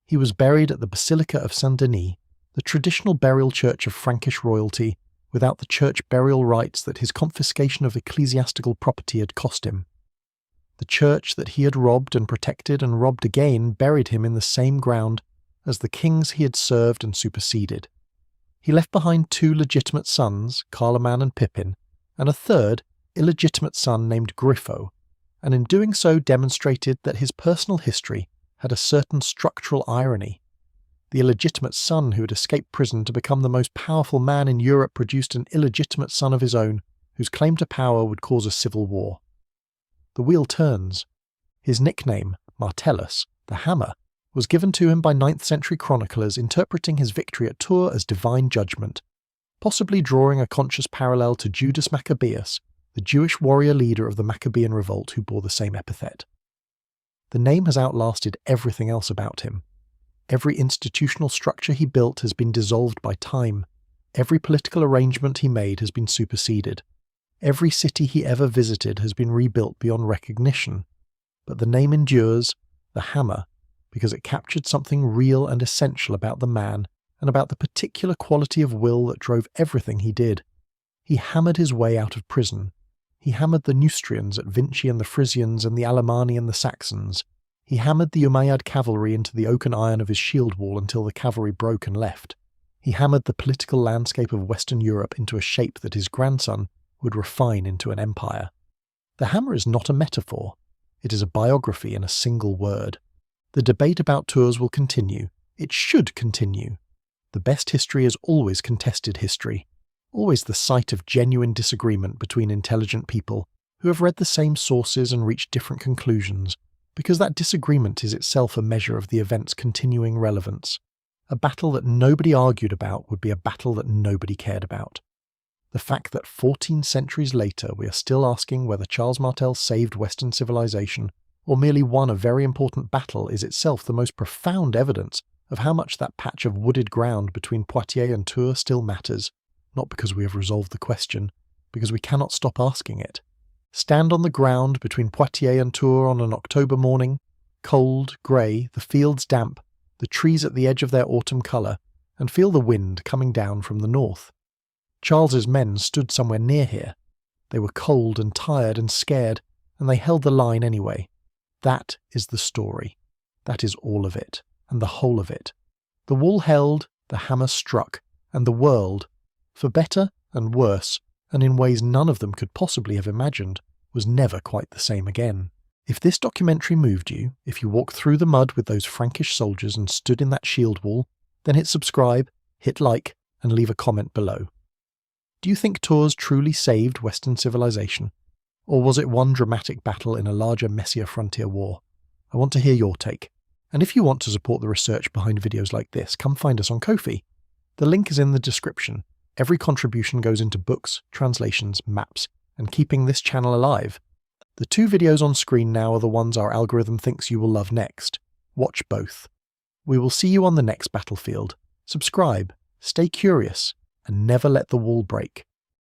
He was buried at the Basilica of Saint-Denis, the traditional burial church of Frankish royalty, without the church burial rites that his confiscation of ecclesiastical property had cost him. The church that he had robbed and protected and robbed again buried him in the same ground as the kings he had served and superseded. He left behind 2 legitimate sons, Carloman and Pippin, and a third, illegitimate son named Griffo, and in doing so demonstrated that his personal history had a certain structural irony. The illegitimate son who had escaped prison to become the most powerful man in Europe produced an illegitimate son of his own, whose claim to power would cause a civil war. The wheel turns. His nickname, Martellus, the Hammer, was given to him by 9th century chroniclers interpreting his victory at Tours as divine judgment. possibly drawing a conscious parallel to Judas Maccabeus, the Jewish warrior leader of the Maccabean revolt who bore the same epithet. The name has outlasted everything else about him. Every institutional structure he built has been dissolved by time. Every political arrangement he made has been superseded. Every city he ever visited has been rebuilt beyond recognition. But the name endures, the hammer, because it captured something real and essential about the man and about the particular quality of will that drove everything he did. He hammered his way out of prison. He hammered the Neustrians at Vinci and the Frisians and the Alemanni and the Saxons. He hammered the Umayyad cavalry into the oaken iron of his shield wall until the cavalry broke and left. He hammered the political landscape of Western Europe into a shape that his grandson would refine into an empire. The hammer is not a metaphor. It is a biography in a single word. The debate about Tours will continue. It should continue. The best history is always contested history, always the site of genuine disagreement between intelligent people who have read the same sources and reached different conclusions, because that disagreement is itself a measure of the event's continuing relevance. A battle that nobody argued about would be a battle that nobody cared about. The fact that 14 centuries later we are still asking whether Charles Martel saved Western civilization or merely won a very important battle is itself the most profound evidence of how much that patch of wooded ground between Poitiers and Tours still matters, not because we have resolved the question, because we cannot stop asking it. Stand on the ground between Poitiers and Tours on an October morning, cold, grey, the fields damp, the trees at the edge of their autumn colour, and feel the wind coming down from the north. Charles's men stood somewhere near here. They were cold and tired and scared, and they held the line anyway. That is the story. That is all of it, and the whole of it. The wall held, the hammer struck, and the world, for better and worse, and in ways none of them could possibly have imagined, was never quite the same again. If this documentary moved you, if you walked through the mud with those Frankish soldiers and stood in that shield wall, then hit subscribe, hit like, and leave a comment below. Do you think Tours truly saved Western civilization? Or was it one dramatic battle in a larger, messier frontier war? I want to hear your take. And if you want to support the research behind videos like this, come find us on Ko-fi. The link is in the description. Every contribution goes into books, translations, maps, and keeping this channel alive. The 2 videos on screen now are the ones our algorithm thinks you will love next. Watch both. We will see you on the next battlefield. Subscribe, stay curious, and never let the wall break.